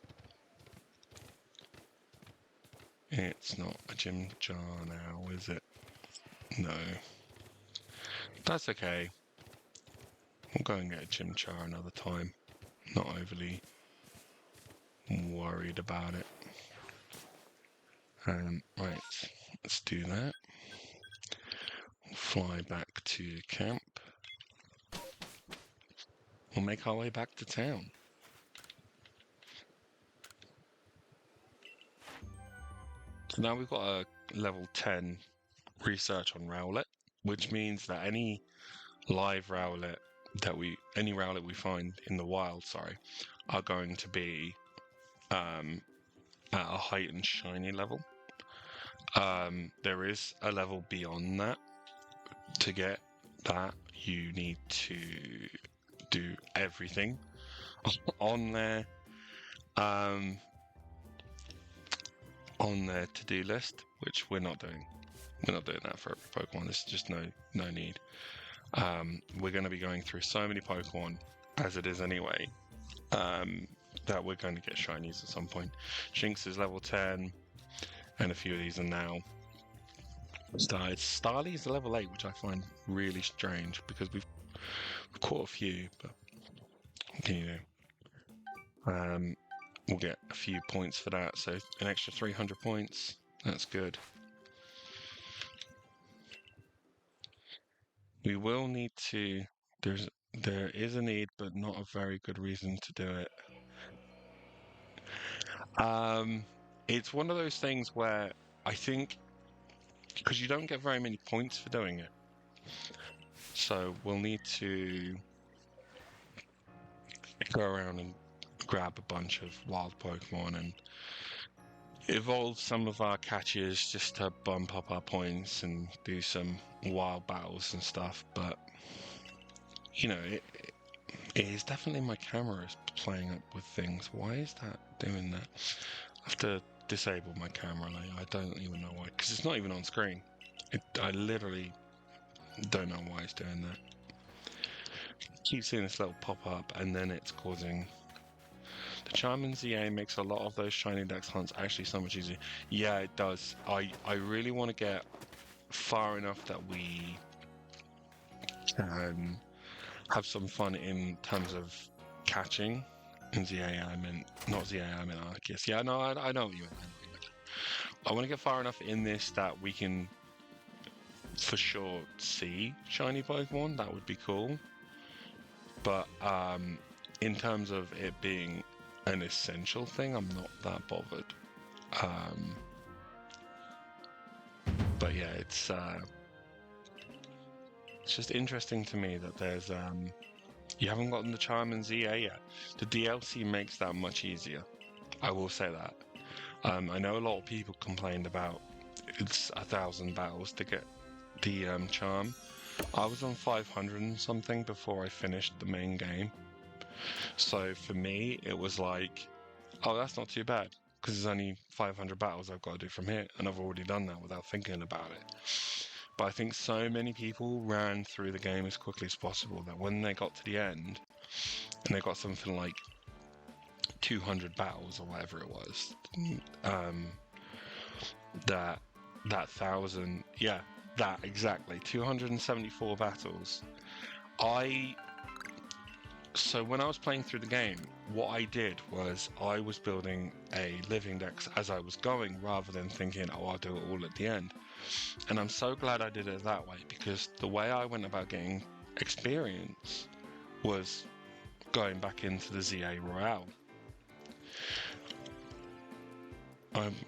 It's not a Chimchar now, is it? No. That's okay. We'll go and get a Chimchar another time. Not overly worried about it. Right, let's do that. We'll fly back to camp. We'll make our way back to town. So now we've got a level 10 research on Rowlet, which means that any Rowlet we find in the wild, are going to be at a heightened shiny level. There is a level beyond that. To get that, you need to do everything on their to-do list, which we're not doing. We're not doing that for every Pokemon. There's just no need. We're going to be going through so many Pokemon as it is anyway, that we're going to get shinies at some point. Shinx is level 10, and a few of these are now started. Starly is level 8, which I find really strange because we've caught a few, but what can you do? We'll get a few points for that, so an extra 300 points. That's good. We will need to. There is a need, but not a very good reason to do it. It's one of those things where I think because you don't get very many points for doing it, so we'll need to go around and grab a bunch of wild Pokemon and evolve some of our catches just to bump up our points and do some wild battles and stuff. But you know, it is definitely my camera is playing up with things. Why is that doing that? I have to disable my camera. I don't even know why, because it's not even on screen. I literally don't know why it's doing that. Keep seeing this little pop up, and then it's causing. The Charmin ZA makes a lot of those shiny dex hunts actually so much easier. Yeah, it does. I really want to get far enough that we can have some fun in terms of catching. In ZA, I meant not ZA, I meant Arceus. Yeah, no, I know what you meant. I want to get far enough in this that we can for sure see shiny Pokemon. That would be cool. But in terms of it being an essential thing, I'm not that bothered. But yeah, it's just interesting to me that there's you haven't gotten the Charmin ZA yet. The DLC makes that much easier. I will say that. I know a lot of people complained about it's 1,000 battles to get the charm. I was on 500 and something before I finished the main game. So for me, it was like, oh, that's not too bad because there's only 500 battles I've got to do from here, and I've already done that without thinking about it. But I think so many people ran through the game as quickly as possible that when they got to the end and they got something like 200 battles or whatever it was, um, that 1,000, yeah, that exactly 274 battles. So when I was playing through the game, what I did was I was building a living dex as I was going rather than thinking, oh, I'll do it all at the end. And I'm so glad I did it that way, because the way I went about getting experience was going back into the ZA Royale.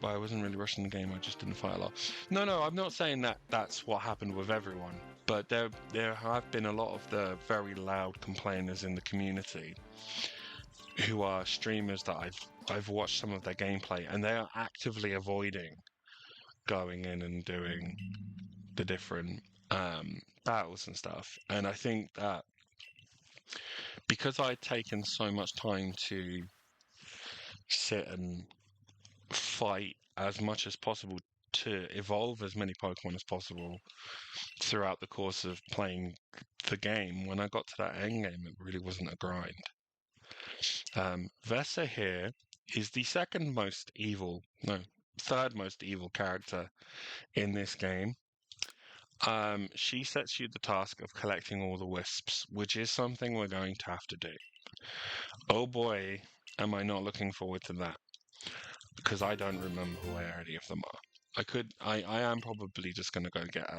I wasn't really rushing the game, I just didn't fight a lot. No, I'm not saying that that's what happened with everyone, but there have been a lot of the very loud complainers in the community who are streamers that I've watched some of their gameplay, and they are actively avoiding going in and doing the different battles and stuff. And I think that because I'd taken so much time to sit and fight as much as possible to evolve as many Pokemon as possible throughout the course of playing the game, when I got to that end game, it really wasn't a grind. Vesa here is the third most evil character in this game. She sets you the task of collecting all the wisps, which is something we're going to have to do. Oh boy, am I not looking forward to that, because I don't remember where any of them are. I am probably just going to go get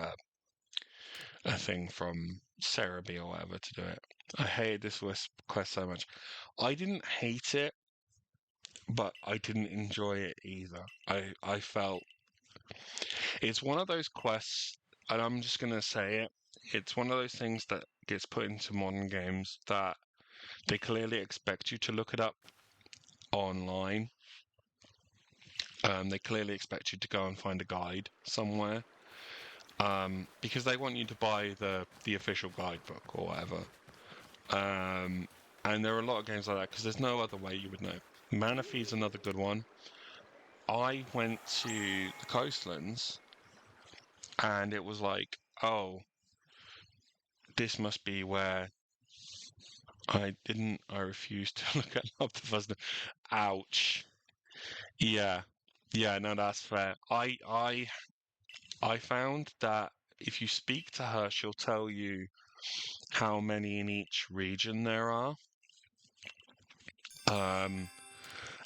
a thing from Cerebi or whatever to do it. I hated this wisp quest so much. I didn't hate it, but I didn't enjoy it either. I felt it's one of those quests, and I'm just going to say it, it's one of those things that gets put into modern games that they clearly expect you to look it up online. They clearly expect you to go and find a guide somewhere, because they want you to buy the official guidebook or whatever. And there are a lot of games like that because there's no other way you would know. Manaphy's another good one. I went to the coastlands and it was like, oh, this must be where I refused to look at Octopus. Ouch. Yeah. Yeah, no, that's fair. I found that if you speak to her, she'll tell you how many in each region there are.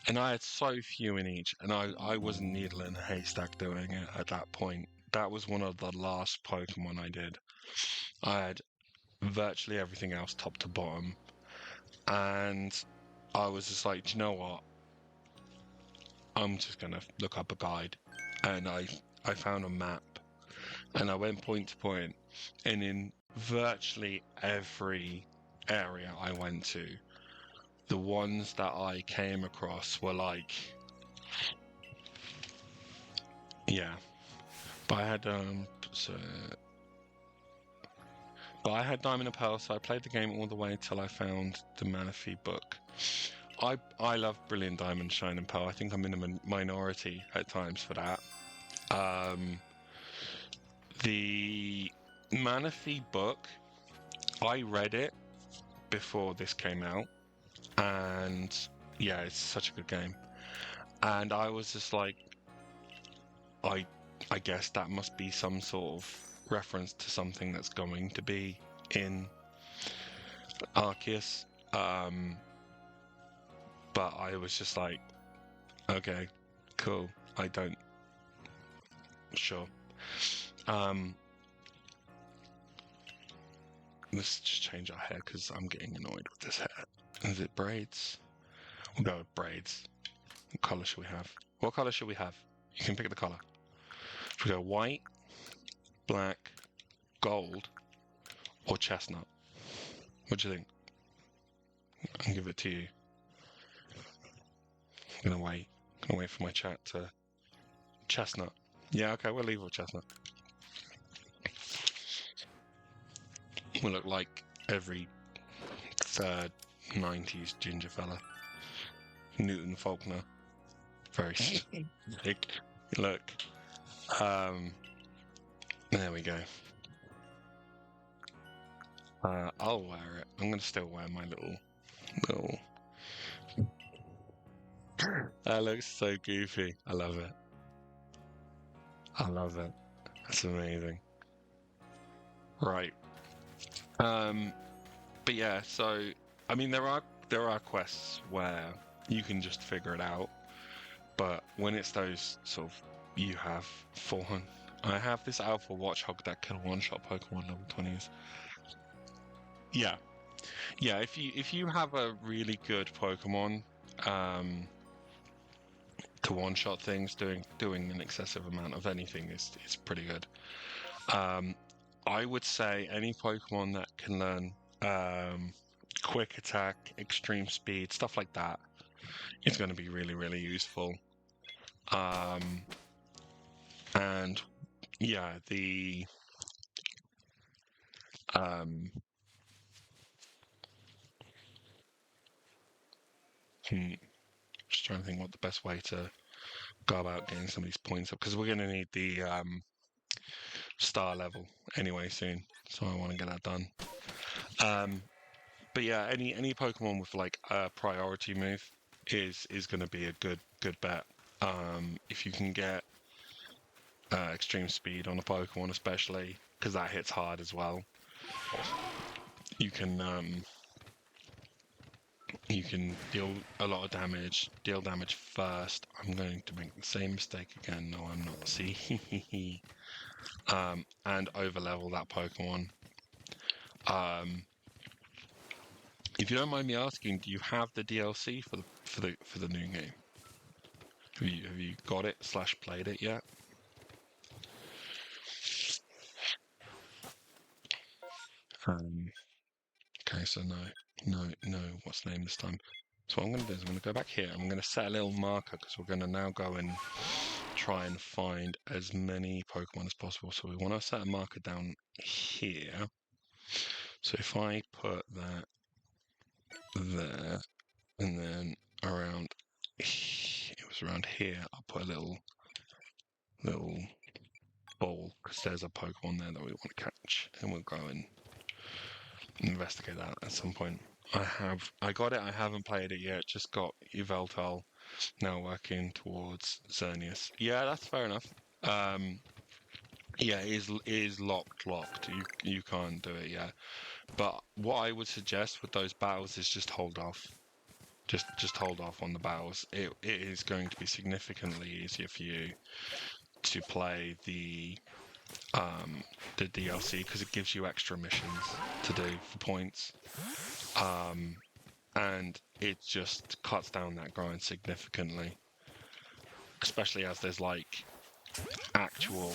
And I had so few in each, and I was a needle in a haystack doing it at that point. That was one of the last Pokemon I did. I had virtually everything else top to bottom, and I was just like, do you know what? I'm just gonna look up a guide, and I found a map, and I went point to point, and in virtually every area I went to, the ones that I came across were like, yeah. But I had Diamond and Pearl, so I played the game all the way till I found the Manaphy book. I love Brilliant Diamond, Shine and Pearl. I think I'm in a minority at times for that. The Manaphy book, I read it before this came out, and yeah, it's such a good game. And I was just like, I guess that must be some sort of reference to something that's going to be in Arceus. But I was just like, okay, cool. Sure. Let's just change our hair because I'm getting annoyed with this hair. Is it braids? We'll go with braids. What color should we have? What color should we have? You can pick the color. Should we go white, black, gold, or chestnut? What do you think? I'll give it to you. I'm gonna wait. Gonna wait for my chat to... Chestnut. Yeah, okay, we'll leave with Chestnut. We look like every third 90s ginger fella. Newton Faulkner. Very big. Look. There we go. I'll wear it. I'm gonna still wear my little... That looks so goofy. I love it. I love it. That's amazing. Right. But yeah, so I mean there are quests where you can just figure it out, but when it's those sort of you have 400. I have this alpha watchhog that can one-shot Pokemon level 20s. Yeah. Yeah, if you have a really good Pokemon, to one-shot things, doing an excessive amount of anything is pretty good. I would say any Pokemon that can learn quick attack, extreme speed, stuff like that is going to be really, really useful. And yeah, the just trying to think what the best way to go about getting some of these points up, because we're going to need the star level anyway soon, so I want to get that done. But yeah, any Pokemon with like a priority move is going to be a good bet. If you can get extreme speed on a Pokemon, especially because that hits hard as well, you can deal a lot of damage. Deal damage first. I'm going to make the same mistake again. No, I'm not. See, and overlevel that Pokemon. If you don't mind me asking, do you have the DLC for the new game? Have you got it / played it yet? Okay, so no. What's the name this time? So what I'm going to do is I'm going to go back here. I'm going to set a little marker because we're going to now go and try and find as many Pokemon as possible. So we want to set a marker down here. So if I put that there, and then around, it was around here, I'll put a little ball because there's a Pokemon there that we want to catch, and we'll go and investigate that at some point. I got it. I haven't played it yet. Just got Yveltal. Now working towards Xerneas. Yeah, that's fair enough. Yeah, it is locked. You can't do it yet. But what I would suggest with those battles is just hold off. Just hold off on the battles. It is going to be significantly easier for you to play the DLC because it gives you extra missions to do for points. And it just cuts down that grind significantly, especially as there's like actual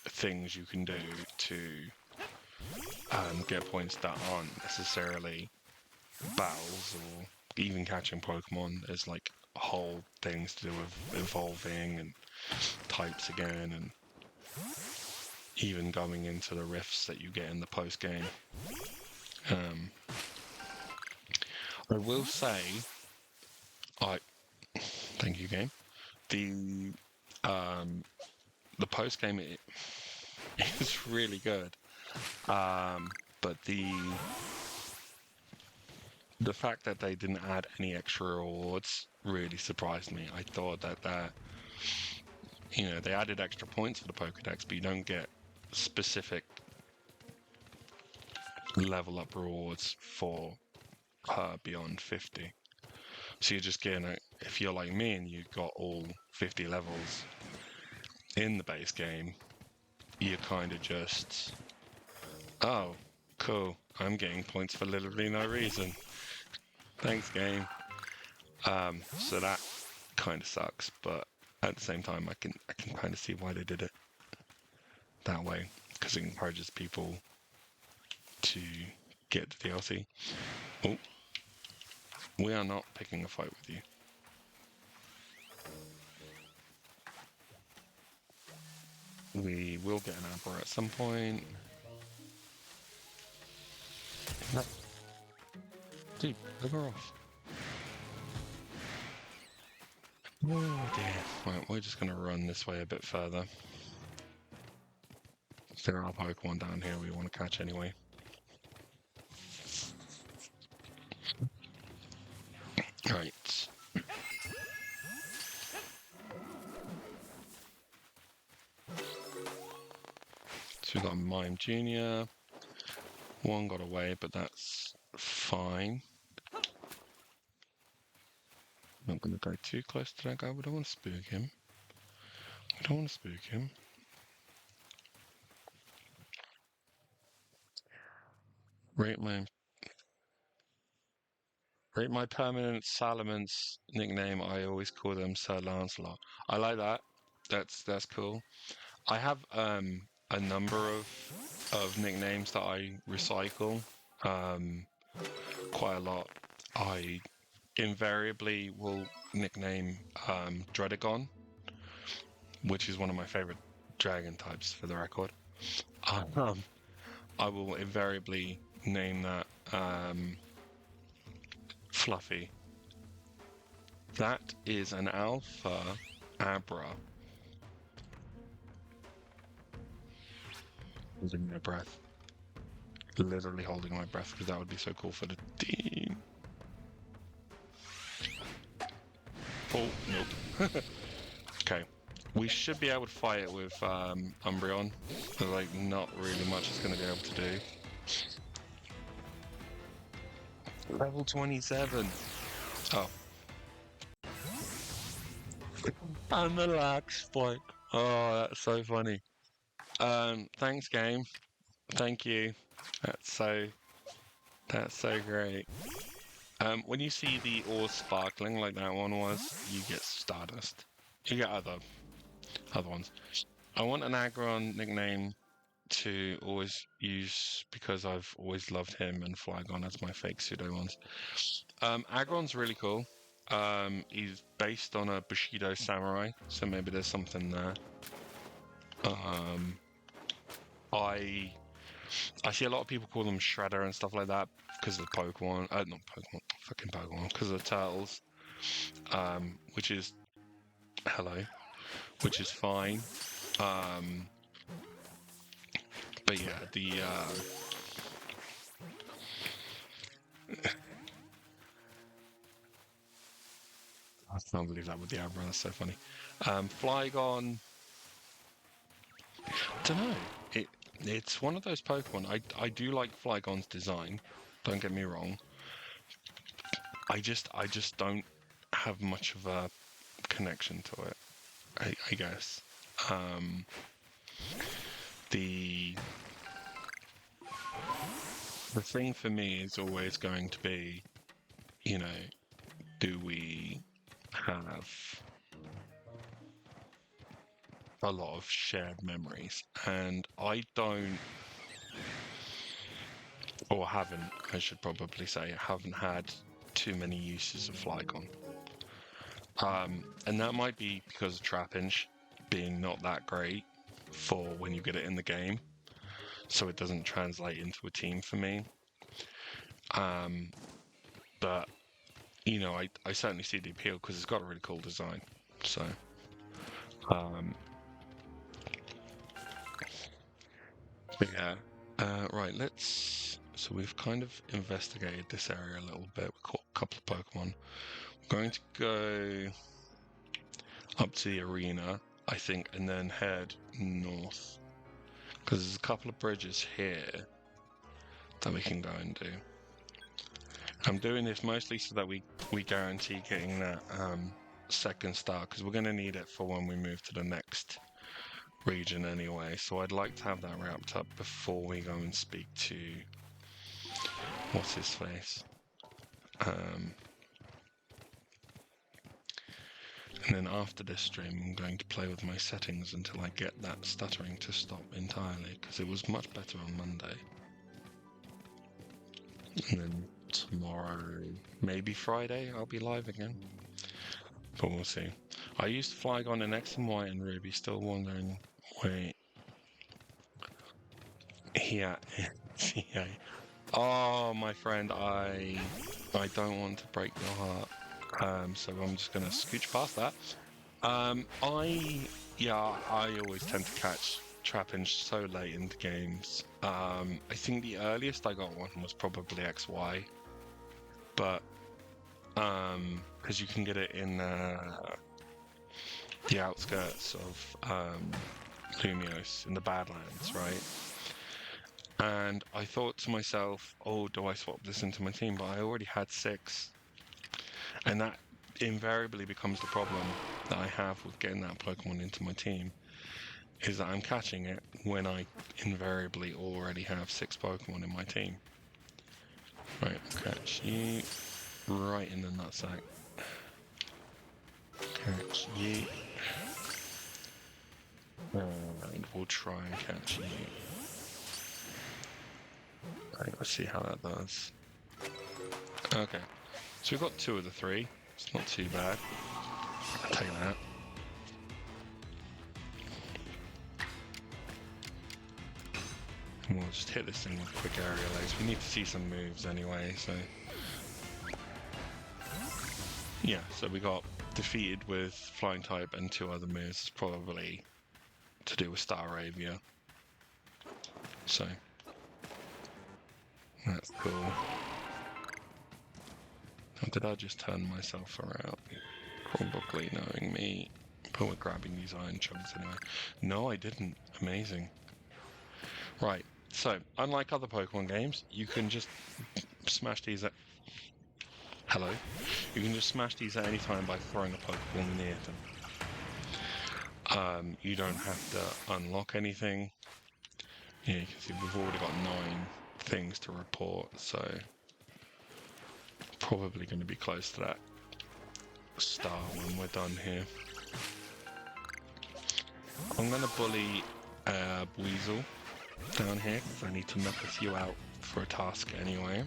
things you can do to get points that aren't necessarily battles or even catching Pokemon. There's like whole things to do with evolving and types again, and even going into the rifts that you get in the post game. I will say, thank you, game. The post game it was really good, but the fact that they didn't add any extra rewards really surprised me. I thought that they added extra points for the Pokedex, but you don't get specific level up rewards for beyond 50. So you're just getting if you're like me and you got all 50 levels in the base game, you're kind of just, oh, cool, I'm getting points for literally no reason. Thanks, game. So that kind of sucks, but at the same time, I can kind of see why they did it that way, because it encourages people to get the DLC. Oh, we are not picking a fight with you. We will get an Abra at some point. No. Dude, bugger off. Oh dear. Right, we're just going to run this way a bit further. There are Pokemon down here we want to catch anyway. Right. So we've got Mime Jr. One got away, but that's fine. I'm not going to go too close to that guy. We don't want to spook him. We don't want to spook him. Rate my permanent Salamence nickname. I always call them Sir Lancelot. I like that. That's cool. I have a number of nicknames that I recycle quite a lot. I invariably will nickname Dredagon, which is one of my favorite dragon types for the record. I will invariably name that Fluffy. That is an Alpha Abra. Holding my breath. Literally holding my breath because that would be so cool for the team. Oh, nope. Okay. We should be able to fight it with Umbreon. There's like not really much it's going to be able to do. Level 27. Oh. And the lag spike. Oh, that's so funny. Thanks, game. Thank you. That's so great. When you see the ores sparkling like that one was, you get Stardust. You get other ones. I want an Aggron nickname to always use because I've always loved him and Flygon as my fake pseudo ones. Aggron's really cool. He's based on a Bushido samurai, so maybe there's something there. I see a lot of people call them Shredder and stuff like that because of the Pokemon. Not Pokemon, fucking Pokemon, because of the turtles. Which is which is fine. But yeah, I can't believe that with the Abra. That's so funny. Flygon. I don't know. It's one of those Pokemon. I do like Flygon's design. Don't get me wrong. I just don't have much of a connection to it. I guess. The thing for me is always going to be, you know, do we have a lot of shared memories? And I don't, or haven't, I should probably say, haven't had too many uses of Flygon. And that might be because of Trapinch being not that great for when you get it in the game. So it doesn't translate into a team for me. But, you know, I certainly see the appeal because it's got a really cool design. So, but yeah. Right, so we've kind of investigated this area a little bit. We caught a couple of Pokemon. We're going to go up to the arena, I think, and then head north. Because there's a couple of bridges here that we can go and do. I'm doing this mostly so that we guarantee getting that second star, because we're going to need it for when we move to the next region anyway. So I'd like to have that wrapped up before we go and speak to what's his face. And then after this stream, I'm going to play with my settings until I get that stuttering to stop entirely, because it was much better on Monday. And then tomorrow, maybe Friday, I'll be live again. But we'll see. I used Flygon in X and Y and Ruby, still wondering, wait, Yeah. Yeah. Oh, my friend, I don't want to break your heart. So I'm just gonna scooch past that. I always tend to catch trapping so late into games. I think the earliest I got one was probably XY, but because you can get it in the outskirts of Lumios in the Badlands, right? And I thought to myself, oh, do I swap this into my team? But I already had 6. And that invariably becomes the problem that I have with getting that Pokemon into my team, is that I'm catching it when I invariably already have 6 Pokemon in my team. Right, catch you right in the nutsack. Catch you. And we'll try and catch you. Right, let's see how that does. Okay, so we've got 2 of the 3. It's not too bad. I'll take that. And we'll just hit this thing with quick aerial ace. We need to see some moves anyway, so... Yeah, so we got defeated with flying type and 2 other moves. It's probably to do with Staravia. So... That's cool. Or did I just turn myself around? Probably, knowing me. But we're grabbing these iron chunks anyway. No, I didn't. Amazing. Right, so, unlike other Pokemon games, you can just smash these at... Hello? You can just smash these at any time by throwing a Pokeball near them. You don't have to unlock anything. Yeah, you can see we've already got 9 things to report, so... Probably going to be close to that star when we're done here. I'm going to bully Weasel down here, because I need to knock a few out for a task anyway.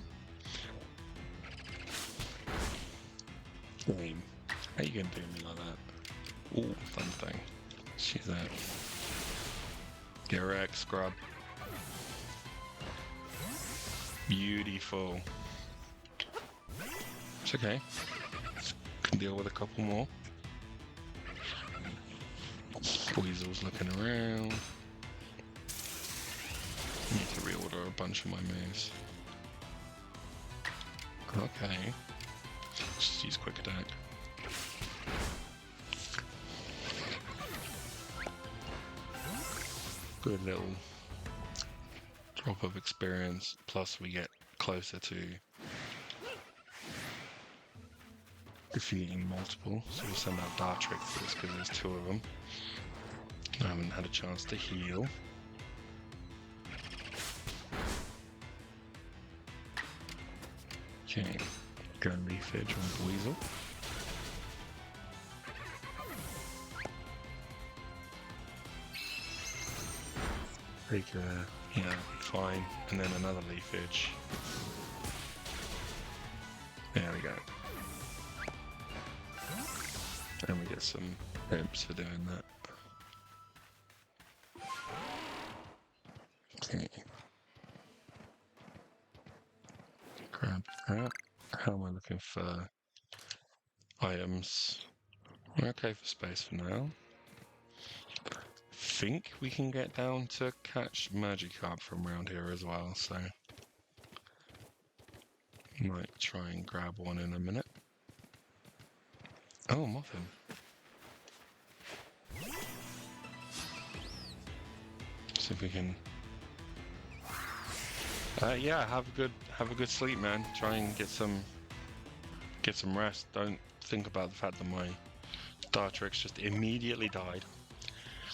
Game. How you going to do me like that? Ooh, fun thing. She's out. Get wrecked, scrub. Beautiful. It's okay. Can deal with a couple more. Weasel's looking around. Need to reorder a bunch of my moves. Okay. Just use quick attack. Good little drop of experience, plus we get closer to defeating multiple, so we'll send out Dartrick for this because there's 2 of them. I haven't had a chance to heal. Okay, go Leaf Edge on Weasel. Take yeah, fine, and then another Leaf Edge. There we go. And we get some imps for doing that. Okay. Grab that. How am I looking for items? We're okay for space for now. Think we can get down to catch Magikarp from around here as well, so might try and grab one in a minute. Oh, Muffin. See if we can. Yeah, have a good sleep, man. Try and get some rest. Don't think about the fact that my Dartrix just immediately died.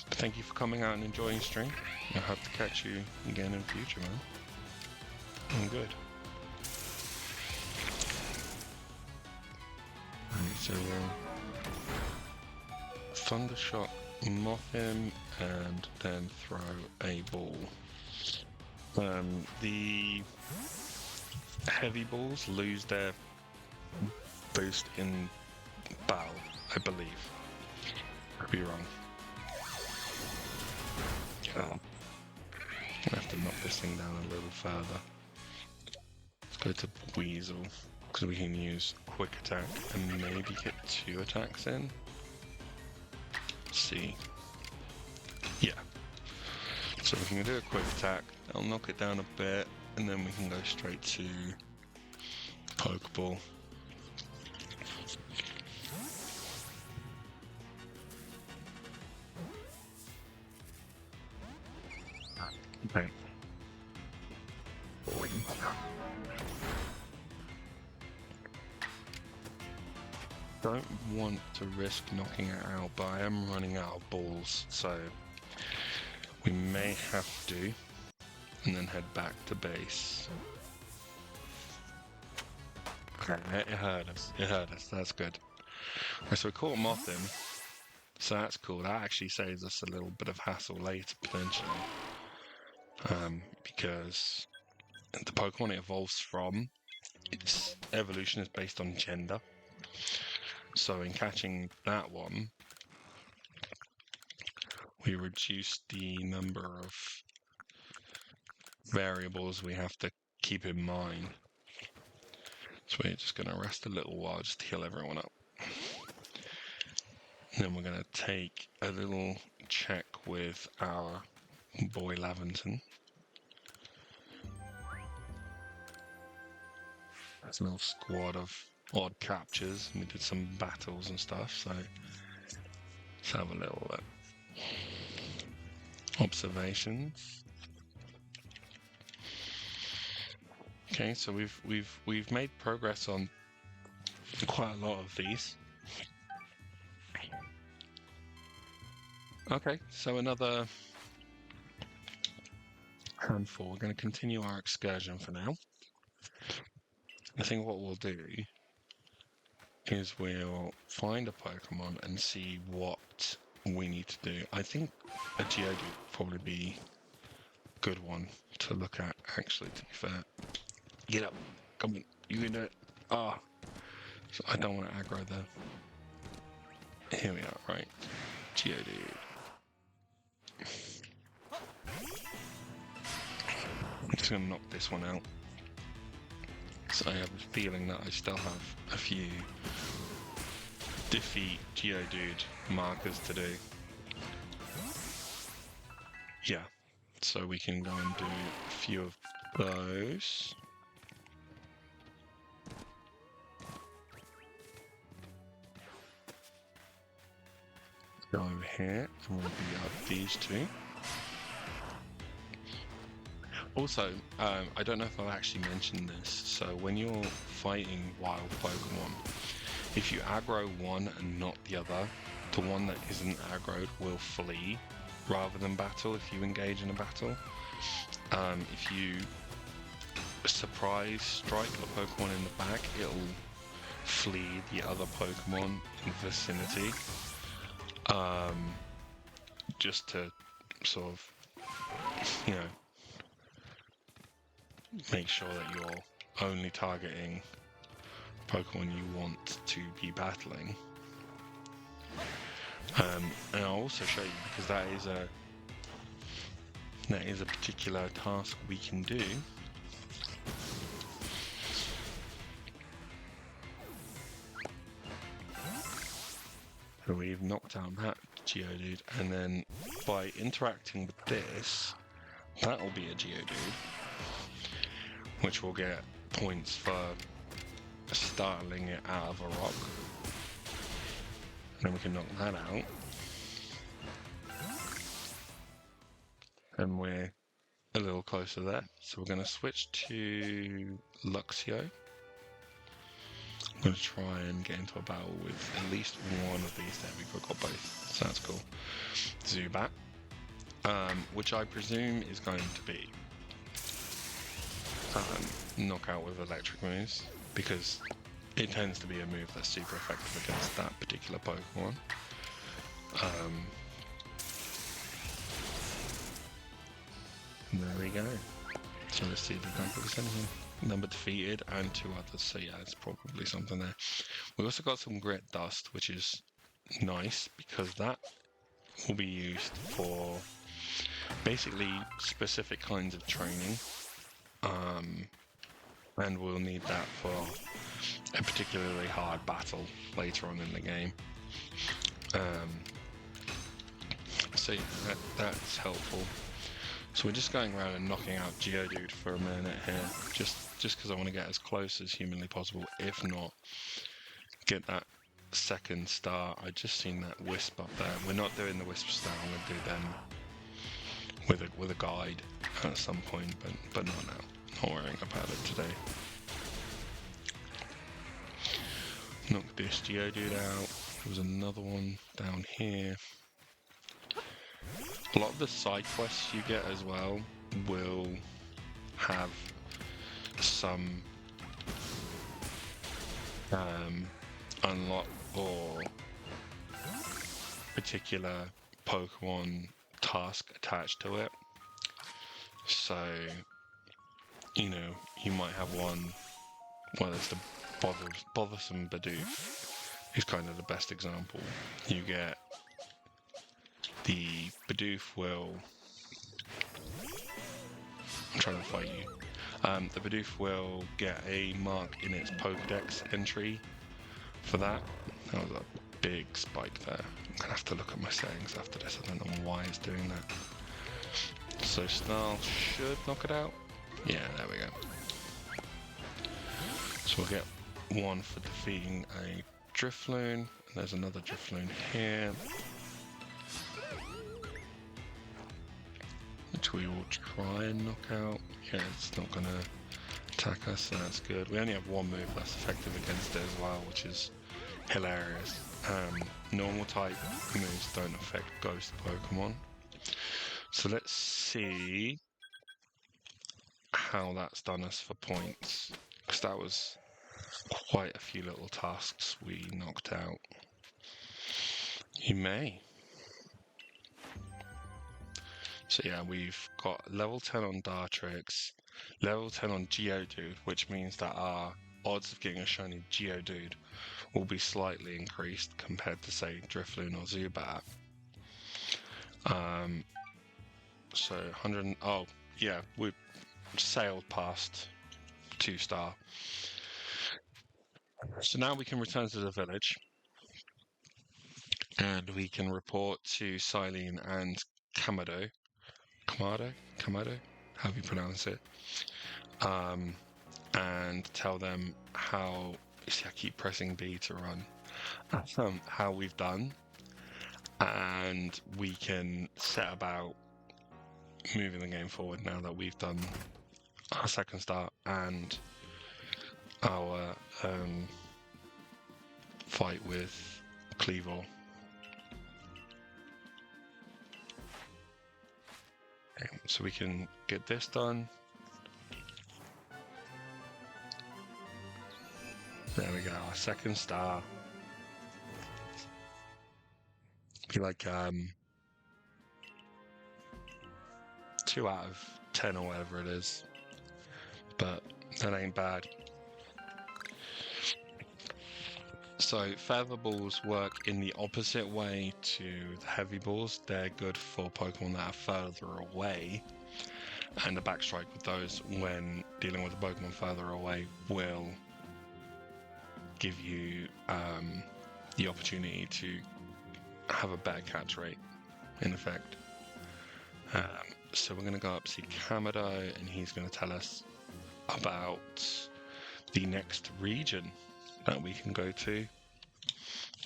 But thank you for coming out and enjoying the stream. I hope to catch you again in future, man. I'm good. Right, so Thundershock, moth him, and then throw a ball. The heavy balls lose their boost in battle, I believe. Could be wrong. Oh. I have to knock this thing down a little further. Let's go to Weasel, because we can use quick attack and maybe get 2 attacks in. Let's see. Yeah. So we can do a quick attack, that'll knock it down a bit, and then we can go straight to Pokeball. Okay. Don't want to risk knocking it out, but I am running out of balls, so we may have to, and then head back to base. Okay, it heard us. It heard us. That's good. Okay, so we caught him off him, so that's cool. That actually saves us a little bit of hassle later, potentially. Because the Pokemon it evolves from, its evolution is based on gender. So in catching that one, we reduce the number of variables we have to keep in mind. So we're just going to rest a little while just to heal everyone up. And then we're going to take a little check with our boy Laventon. That's a little squad of odd captures, and we did some battles and stuff, so let's have a little observations. Okay, so we've made progress on quite a lot of these. Okay, so another handful. We're going to continue our excursion for now. I think what we'll do is we'll find a Pokemon and see what we need to do. I think a Geodude would probably be a good one to look at, actually, to be fair. Get up. Come on. You can do it. Ah. So I don't want to aggro there. Here we are, right. Geodude. I'm just going to knock this one out. So I have a feeling that I still have a few defeat Geodude markers to do. Yeah, so we can go and do a few of those. Go over here and we'll beat up these two. Also, I don't know if I've actually mentioned this, so when you're fighting wild Pokemon, if you aggro one and not the other, the one that isn't aggroed will flee rather than battle if you engage in a battle. If you surprise strike a Pokemon in the back, it'll flee the other Pokemon in the vicinity. Just to sort of, you know, make sure that you're only targeting Pokemon you want to be battling. And I'll also show you, because that is a particular task we can do. So we've knocked out that Geodude, and then by interacting with this, that'll be a Geodude, which will get points for startling it out of a rock. And then we can knock that out. And we're a little closer there. So we're going to switch to Luxio. I'm going to try and get into a battle with at least one of these there. We've got both, so that's cool. Zubat, which I presume is going to be knockout with electric moves, because it tends to be a move that's super effective against that particular Pokemon. There we go. So let's see if we can put this in here. Number defeated and 2 others, so yeah, it's probably something there. We also got some Grit Dust, which is nice because that will be used for basically specific kinds of training, and we'll need that for a particularly hard battle later on in the game. So yeah, that's helpful. So we're just going around and knocking out Geodude for a minute here, just because I want to get as close as humanly possible. If not, get that second star. I just seen that Wisp up there. We're not doing the Wisp star. I'm going to do them with a guide at some point, but not now. Not worrying about it today. Knock this Geodude out. There was another one down here. A lot of the side quests you get as well will have some unlock or particular Pokemon task attached to it. So, you know, you might have one, well, it's the Bothersome Bidoof is kind of the best example. You get the Bidoof will... I'm trying to fight you. The Bidoof will get a mark in its Pokedex entry for that. That was a big spike there. I'm going to have to look at my settings after this. I don't know why it's doing that. So Snarl should knock it out. Yeah, there we go. So we'll get one for defeating a Drifloon. And there's another Drifloon here, which we will try and knock out. Yeah, it's not going to attack us, so that's good. We only have one move that's effective against it as well, which is hilarious. Normal type moves don't affect ghost Pokemon. So let's see how that's done us for points, because that was quite a few little tasks we knocked out. You may. So yeah, we've got level 10 on Dartrix, level 10 on Geodude, which means that our odds of getting a shiny Geodude will be slightly increased compared to, say, Drifloon or Zubat. So 100. Oh yeah, we sailed past 2-star. So now we can return to the village, and we can report to Silene and Kamado, however you pronounce it, and tell them how. See, I keep pressing B to run. How we've done, and we can set about moving the game forward now that we've done our second start and our fight with Cleavor. Okay, so we can get this done. There we go, our second star. Be like 2 out of 10 or whatever it is, but that ain't bad. So feather balls work in the opposite way to the heavy balls. They're good for Pokemon that are further away, and the backstrike with those when dealing with a Pokemon further away will give you the opportunity to have a better catch rate, in effect. So we're going to go up see Kamado, and he's going to tell us about the next region that we can go to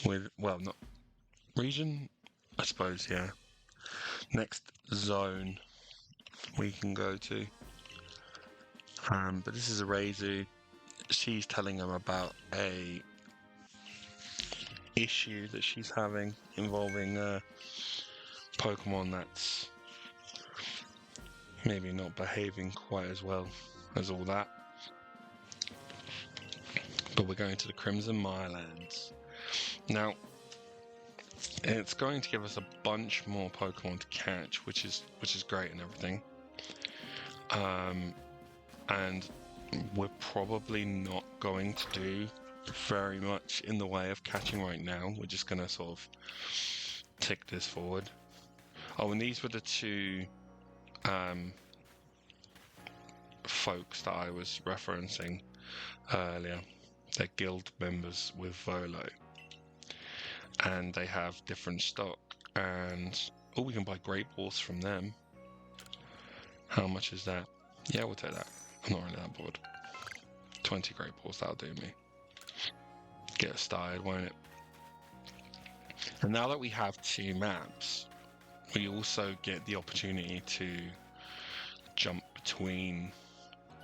with, well, not region, I suppose, yeah. Next zone we can go to. But this is a Reizu. She's telling him about a issue that she's having involving a Pokemon that's maybe not behaving quite as well as all that. But we're going to the Crimson Mirelands. Now, it's going to give us a bunch more Pokemon to catch, which is great and everything. And we're probably not going to do very much in the way of catching right now. We're just going to sort of tick this forward. Oh, and these were the two folks that I was referencing earlier. They're guild members with Volo, and they have different stock. And we can buy Great Balls from them. How much is that? Yeah, we'll take that. I'm not really that bored. 20 Great Balls, that'll do me. Get us started, won't it? And now that we have 2 maps, we also get the opportunity to jump between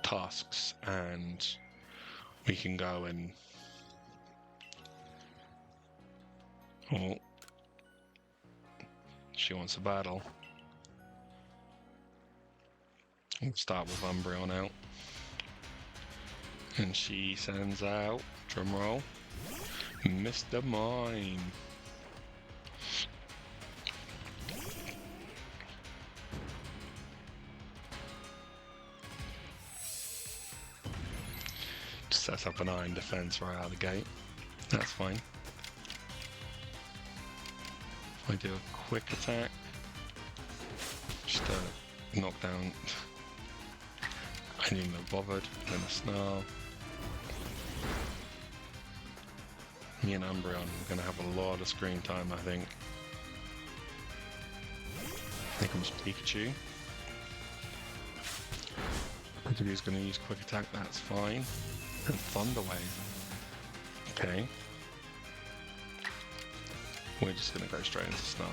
tasks, and we can go and she wants a battle. We'll start with Umbreon out, and she sends out, drumroll, Mr. Mime. Sets up an iron defense right out of the gate. That's fine. If I do a quick attack, just a knockdown. I ain't even bothered. Then a snarl. Me and Umbreon are going to have a lot of screen time, I think. Here comes Pikachu. Pikachu's going to use quick attack, that's fine. And Thunder Wave. Okay. We're just going to go straight into Snarl.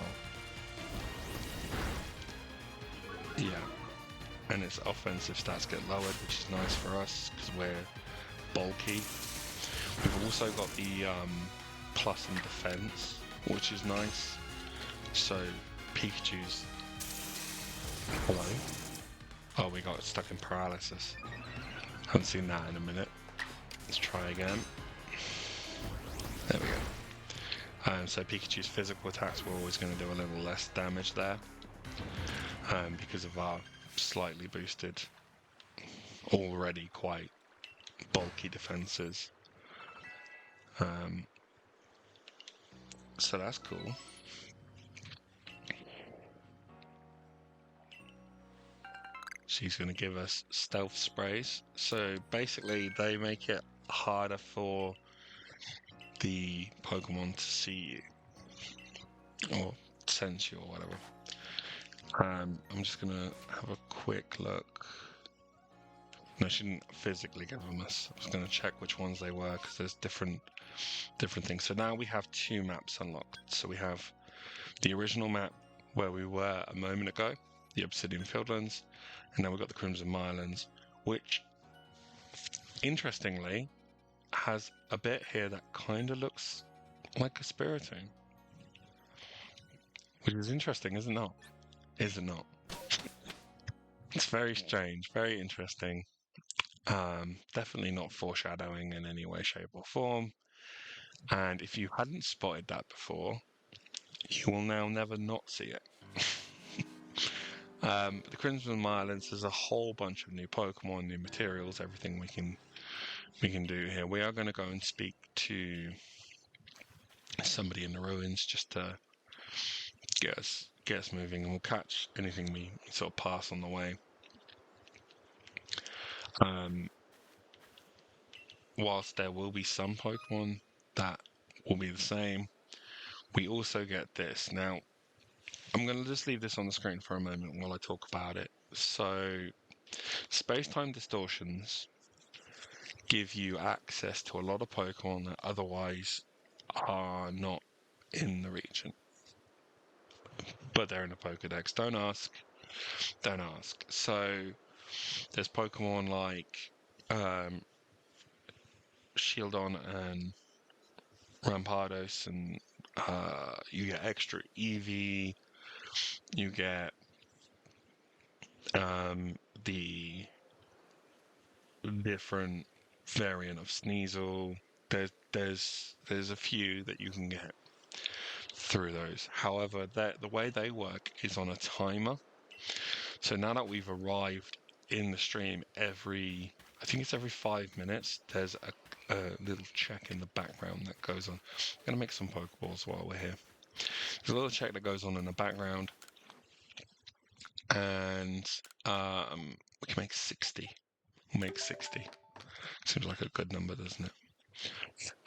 Yeah. And its offensive stats get lowered, which is nice for us because we're bulky. We've also got the plus in defense, which is nice. So Pikachu's... Hello? Oh, we got stuck in paralysis. Haven't seen that in a minute. Let's try again. There we go. So Pikachu's physical attacks were always going to do a little less damage there. Because of our slightly boosted, already quite bulky defenses. So that's cool. She's going to give us stealth sprays. So basically they make it harder for the Pokemon to see you. Or sense you or whatever. I'm just going to have a quick look. No, she didn't physically give them us. I was going to check which ones they were because there's different things. So now we have 2 maps unlocked. So we have the original map where we were a moment ago, the Obsidian Fieldlands, and then we've got the Crimson Mirelands, which, interestingly, has a bit here that kind of looks like a Spiritomb. Which is interesting, is it not? Is it not? It's very strange, very interesting. Definitely not foreshadowing in any way, shape, or form. And if you hadn't spotted that before, you will now never not see it. The Crimson Mirelands, there's a whole bunch of new Pokemon, new materials, everything we can do here. We are going to go and speak to somebody in the ruins just to get us moving, and we'll catch anything we sort of pass on the way. Whilst there will be some Pokemon that will be the same, we also get this. Now, I'm going to just leave this on the screen for a moment while I talk about it. So, space-time distortions give you access to a lot of Pokemon that otherwise are not in the region. But they're in the Pokedex. Don't ask. Don't ask. So, there's Pokemon like Shieldon and Rampardos, and you get extra Eevee, you get the different variant of Sneasel. There's a few that you can get through those. However, the way they work is on a timer. So now that we've arrived in the stream, I think it's every 5 minutes, there's a little check in the background that goes on. I'm going to make some Pokeballs while we're here. There's a little check that goes on in the background, and we can make 60. We'll make 60. Seems like a good number, doesn't it?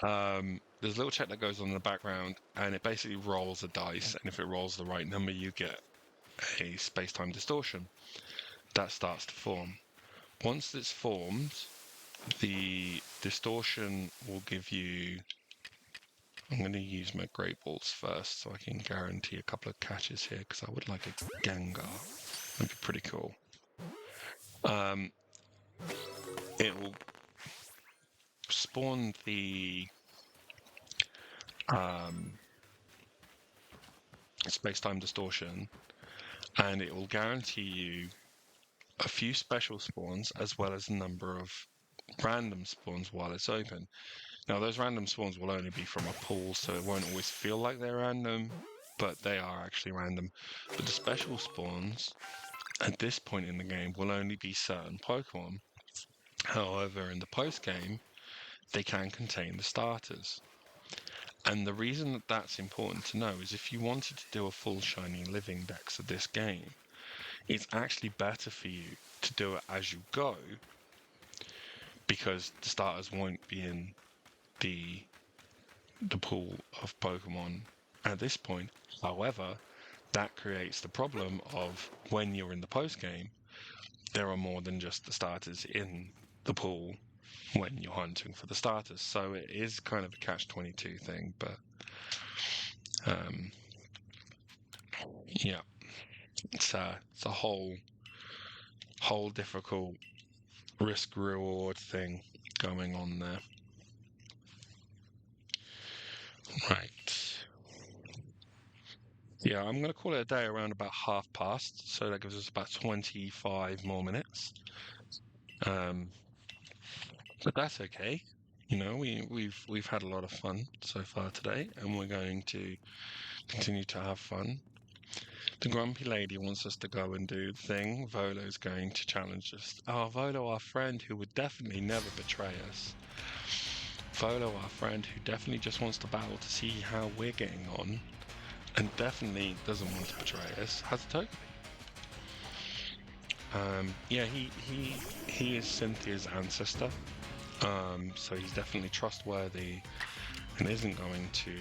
There's a little check that goes on in the background, and it basically rolls a dice, and if it rolls the right number, you get a space-time distortion that starts to form. Once it's formed, the distortion will give you... I'm going to use my Great Balls first, so I can guarantee a couple of catches here, because I would like a Gengar. That'd be pretty cool. It will spawn the space-time distortion, and it will guarantee you a few special spawns as well as a number of random spawns while it's open. Now, those random spawns will only be from a pool, so it won't always feel like they're random, but they are actually random. But the special spawns at this point in the game will only be certain Pokemon. However, in the post-game, they can contain the starters. And the reason that that's important to know is if you wanted to do a full Shiny Living Dex of this game, it's actually better for you to do it as you go, because the starters won't be in the pool of Pokemon at this point. However, that creates the problem of when you're in the post game, there are more than just the starters in the pool when you're hunting for the starters. So it is kind of a catch-22 thing, but yeah, it's a whole difficult risk-reward thing going on there. Right. Yeah, I'm going to call it a day around about past, so that gives us about 25 more minutes. But that's okay. You know, we've had a lot of fun so far today, and we're going to continue to have fun. The grumpy lady wants us to go and do the thing. Volo's going to challenge us. Oh, Volo, our friend who would definitely never betray us. Volo, our friend who definitely just wants to battle to see how we're getting on, and definitely doesn't want to betray us, has a token. Yeah, he is Cynthia's ancestor, so he's definitely trustworthy and isn't going to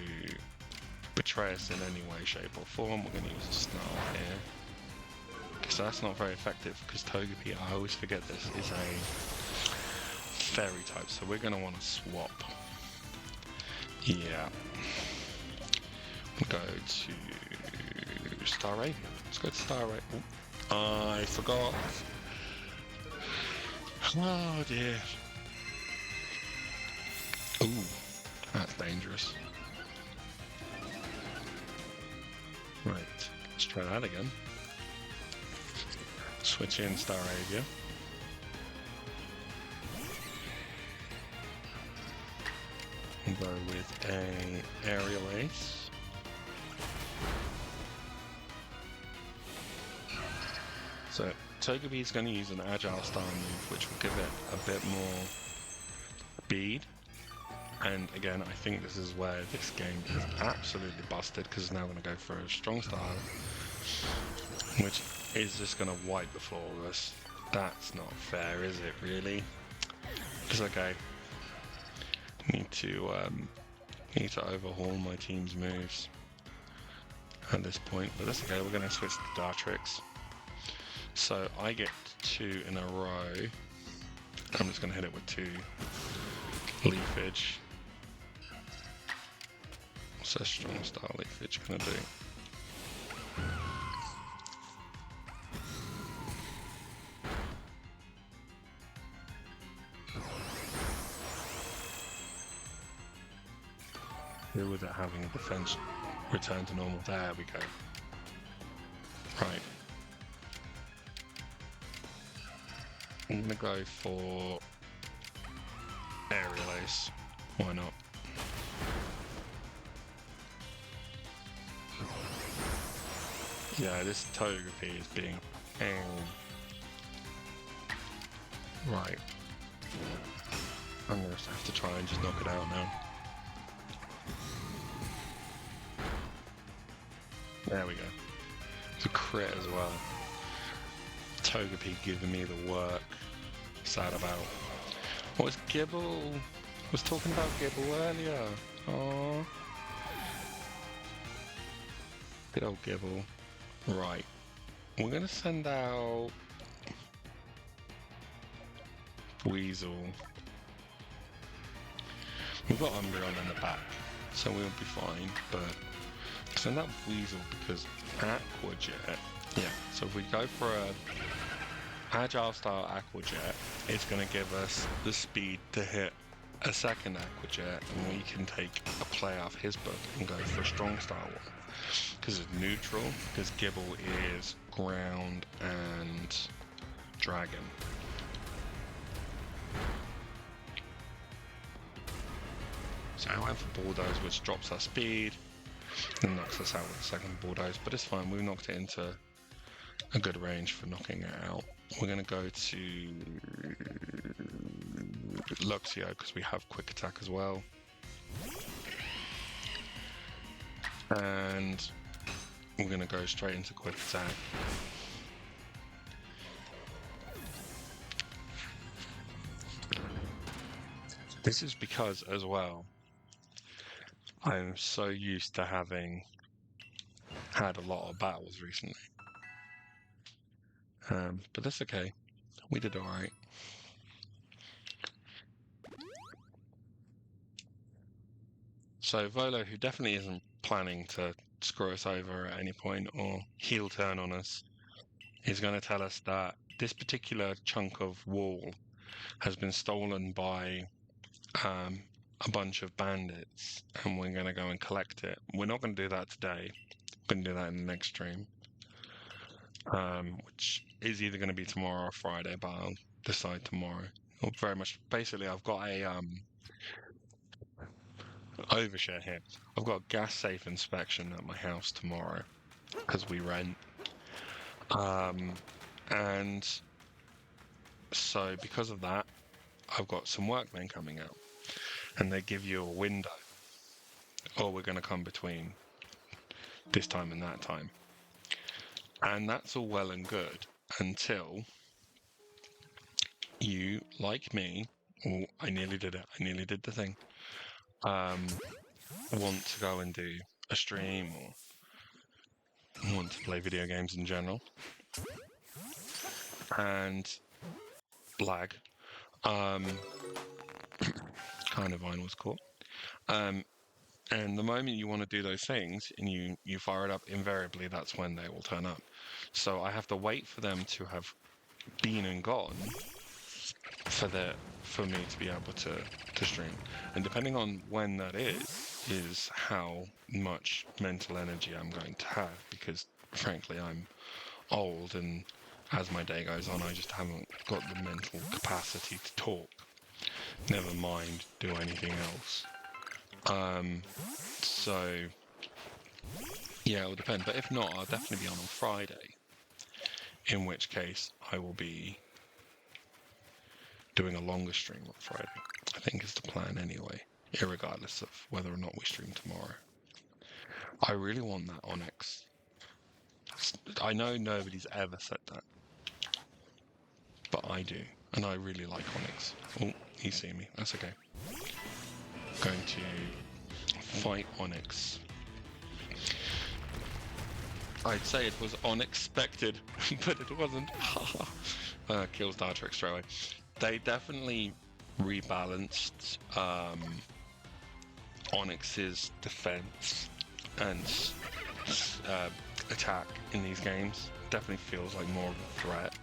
betray us in any way, shape or form. We're going to use a Snarl here, because that's not very effective, because Togepi, I always forget this, is a fairy type, so we're going to want to swap. Yeah. We'll go to Staravia. Let's go to Staravia. I forgot. Oh dear. Ooh, that's dangerous. Right, let's try that again. Switch in Staravia. We'll go with a Aerial Ace. So Togepi is going to use an Agile Style move, which will give it a bit more speed. And again, I think this is where this game is absolutely busted, because it's now going to go for a Strong Style, which is just going to wipe the floor with us. That's not fair, is it, really? It's okay. Need to overhaul my team's moves at this point, but that's okay. We're going to switch to Dartrix. So I get 2 in a row. I'm just going to hit it with 2 Leafage. What's that Strong Style Leafage going to do? Here with it having a defense return to normal. There we go. Right. I'm gonna go for Aerial Ace. Why not? Yeah, this Togepi is being a pain. Right. I'm gonna have to try and just knock it out now. There we go. It's a crit as well. Togepi giving me the work. Sad about. What was Gibble? Was talking about Gibble earlier. Oh, good old Gibble. Right. We're gonna send out Weasel. We've got Umbreon in the back, so we'll be fine, but send out Weasel because Aqua Jet. Yeah, so if we go for a Agile style Aqua Jet, it's going to give us the speed to hit a second Aqua Jet, and we can take a play off his book and go for a strong style one. Because it's neutral, because Gibble is ground and dragon. So I went for Bulldoze, which drops our speed and knocks us out with a second Bulldoze, but it's fine. We've knocked it into a good range for knocking it out. We're going to go to Luxio because we have quick attack as well. And we're going to go straight into quick attack. This is because, as well, I'm so used to having had a lot of battles recently. But that's okay. We did alright. So Volo, who definitely isn't planning to screw us over at any point or heel turn on us, is going to tell us that this particular chunk of wall has been stolen by a bunch of bandits, and we're going to go and collect it. We're not going to do that today. We're going to do that in the next stream, which is either going to be tomorrow or Friday, but I'll decide tomorrow. Very much. Basically, I've got a overshare here. I've got a gas safe inspection at my house tomorrow because we rent. And so because of that, I've got some workmen coming out, and they give you a window. Oh, we're going to come between this time and that time. And that's all well and good until you, like me, oh, I nearly did it. I nearly did the thing. Want to go and do a stream or want to play video games in general. And lag. Kind of vine was caught. And the moment you want to do those things and you fire it up, invariably that's when they will turn up. So I have to wait for them to have been and gone for me to be able to stream. And depending on when that is how much mental energy I'm going to have, because frankly I'm old, and as my day goes on I just haven't got the mental capacity to talk, never mind do anything else. So yeah, it will depend, but if not, I'll definitely be on Friday, in which case I will be doing a longer stream on Friday. I think is the plan anyway, irregardless of whether or not we stream tomorrow. I really want that Onyx. I know nobody's ever said that, but I do, and I really like Onyx. Oh, you see me, that's okay. Going to fight Onyx. I'd say it was unexpected, but it wasn't. Kill Star Trek straight away. They definitely rebalanced Onyx's defense and attack in these games. Definitely feels like more of a threat.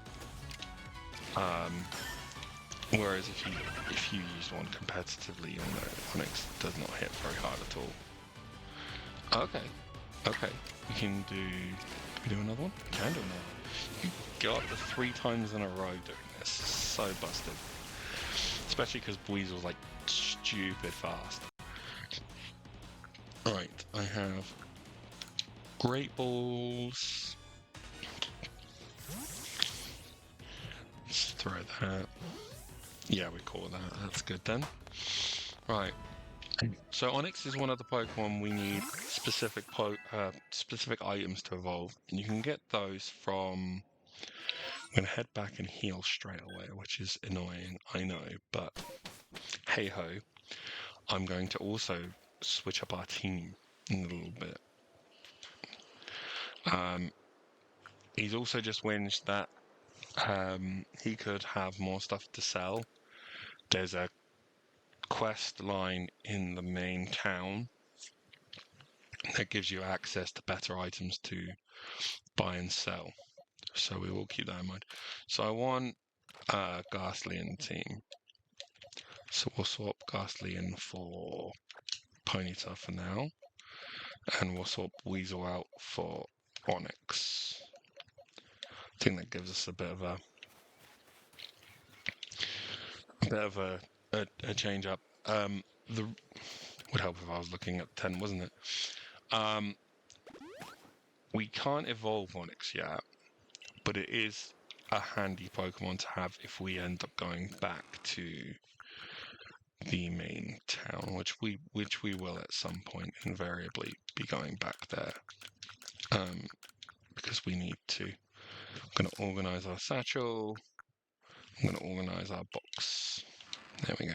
Whereas if you use one competitively, you'll know Onyx does not hit very hard at all. Okay. We can we do another one? We can do another one. You got the 3 times in a row doing this. So busted. Especially because Weasel's like stupid fast. Right, I have Great Balls. Let's throw that. Yeah, we caught that. That's good then. Right. So Onyx is one of the Pokemon we need specific items to evolve, and you can get those from I'm going to head back and heal straight away, which is annoying, I know, but hey-ho. I'm going to also switch up our team in a little bit. He's also just whinged that he could have more stuff to sell. There's a quest line in the main town that gives you access to better items to buy and sell. So we will keep that in mind. So I want Ghastly in the team. So we'll swap Ghastly in for Ponyta for now. And we'll swap Weasel out for Onyx. I think that gives us a bit of a change up. The would help if I was looking at 10, wasn't it? We can't evolve Onyx yet, but it is a handy Pokemon to have if we end up going back to the main town, which we will at some point invariably be going back there. Because we need to. I'm going to organize our satchel. I'm going to organize our box. There we go.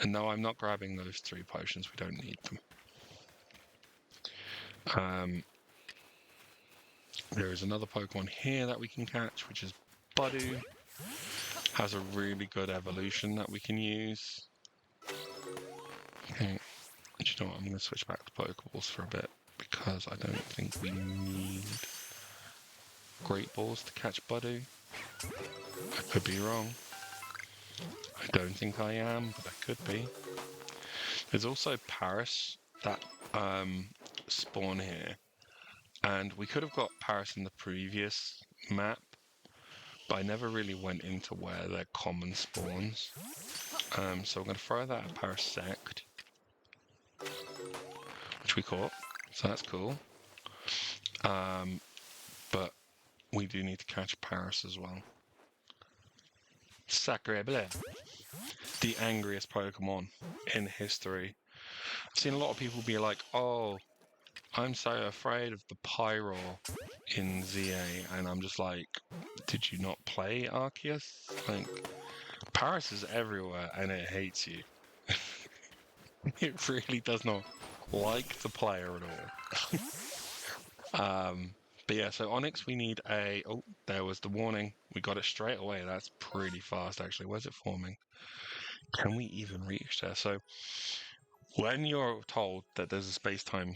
And no, I'm not grabbing those 3 potions. We don't need them. There is another Pokemon here that we can catch, which is Budu. Has a really good evolution that we can use. Okay. Do you know what? I'm going to switch back to Pokeballs for a bit because I don't think we need Great Balls to catch Budu. I could be wrong. I don't think I am, but I could be. There's also Paris that spawn here. And we could have got Paris in the previous map, but I never really went into where they're common spawns. So I'm going to throw that at Parasect, which we caught, so that's cool. But we do need to catch Paris as well. Sacre bleu. The angriest Pokemon in history. I've seen a lot of people be like, oh, I'm so afraid of the Pyro in ZA, and I'm just like, did you not play Arceus? Like, Paris is everywhere, and it hates you. It really does not like the player at all. But yeah, so Onyx, we need a... Oh, there was the warning. We got it straight away. That's pretty fast, actually. Where's it forming? Can we even reach there? So, when you're told that there's a space-time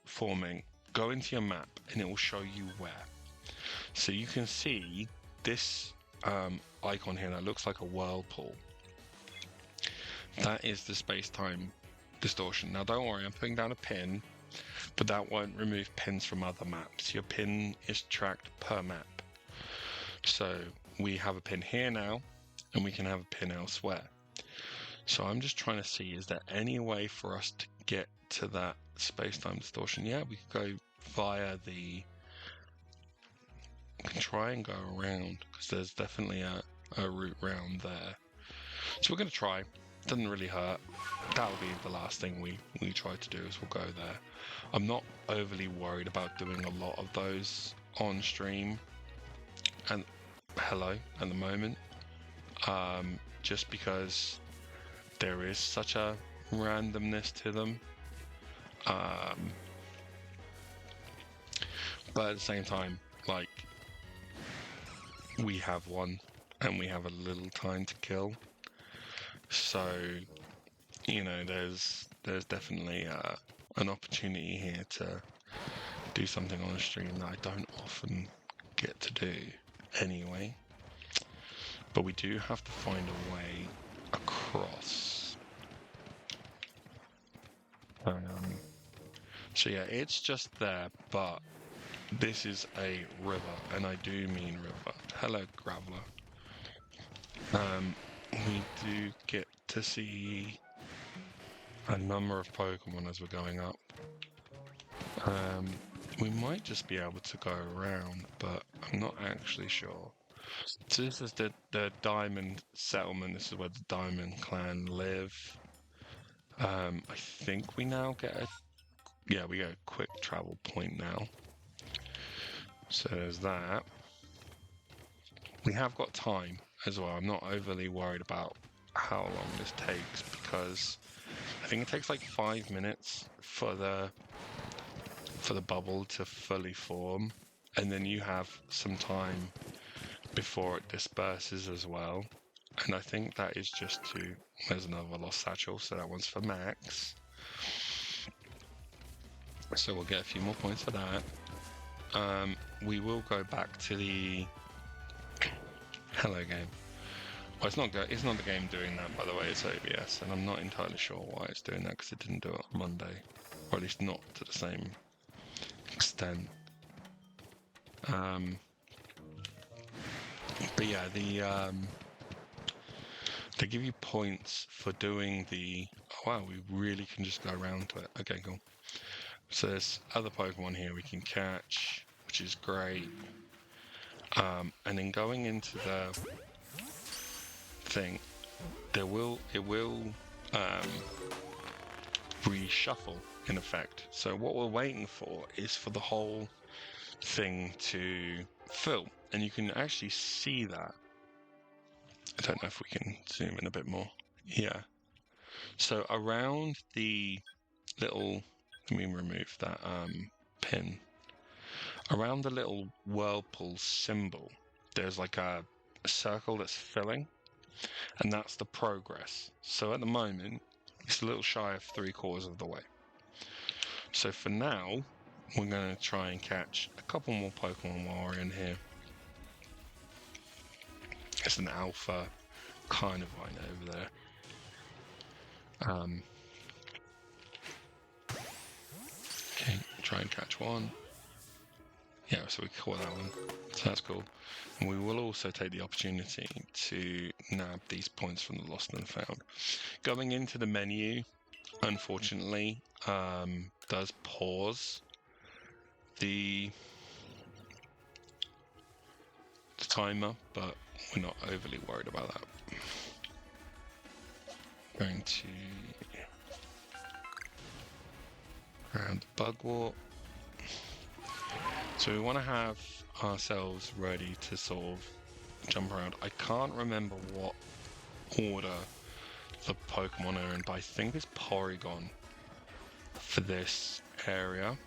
forming, go into your map, and it will show you where. So you can see this icon here that looks like a whirlpool. That is the space-time distortion. Now, don't worry, I'm putting down a pin, but that won't remove pins from other maps. Your pin is tracked per map. So we have a pin here now, and we can have a pin elsewhere. So I'm just trying to see, is there any way for us to get to that space-time distortion? Yeah, we could go via the... We can try and go around, because there's definitely a route round there. So we're going to try. Doesn't really hurt. That'll be the last thing we try to do, is we'll go there. I'm not overly worried about doing a lot of those on stream and at the moment, just because there is such a randomness to them. But at the same time, like, we have one and we have a little time to kill. So, you know, there's definitely an opportunity here to do something on a stream that I don't often get to do anyway. But we do have to find a way across. So yeah, it's just there, but this is a river, and I do mean river. Hello, Graveler. We do get to see a number of Pokemon as we're going up. We might just be able to go around, but I'm not actually sure. So this is the Diamond Settlement. This is where the Diamond Clan live. I think we now get a... Yeah, we get a quick travel point now. So there's that. We have got time as well. I'm not overly worried about how long this takes because I think it takes like 5 minutes for the bubble to fully form, and then you have some time before it disperses as well. And I think that is just to... There's another lost satchel, so that one's for Max. So we'll get a few more points for that. We will go back to the Hello game. Well, it's not the game doing that, by the way. It's OBS, and I'm not entirely sure why it's doing that because it didn't do it on Monday, or at least not to the same extent. But yeah, they give you points for doing the... Oh, wow, we really can just go around to it. Okay, cool. So there's other Pokemon here we can catch, which is great. And then going into the thing, it will reshuffle in effect. So what we're waiting for is for the whole thing to fill, and you can actually see that. I don't know if we can zoom in a bit more. Yeah. So around the little, let me remove that pin. Around the little whirlpool symbol, there's like a circle that's filling, and that's the progress. So at the moment, it's a little shy of 3/4 of the way. So for now, we're going to try and catch a couple more Pokemon while we're in here. It's an alpha kind of right over there. Okay, try and catch one. Yeah, so we caught that one. So that's cool. And we will also take the opportunity to nab these points from the lost and found. Going into the menu, unfortunately, does pause the timer, but we're not overly worried about that. Going to around the Bugwort. So we want to have ourselves ready to sort of jump around. I can't remember what order the Pokemon are in, but I think it's Porygon for this area.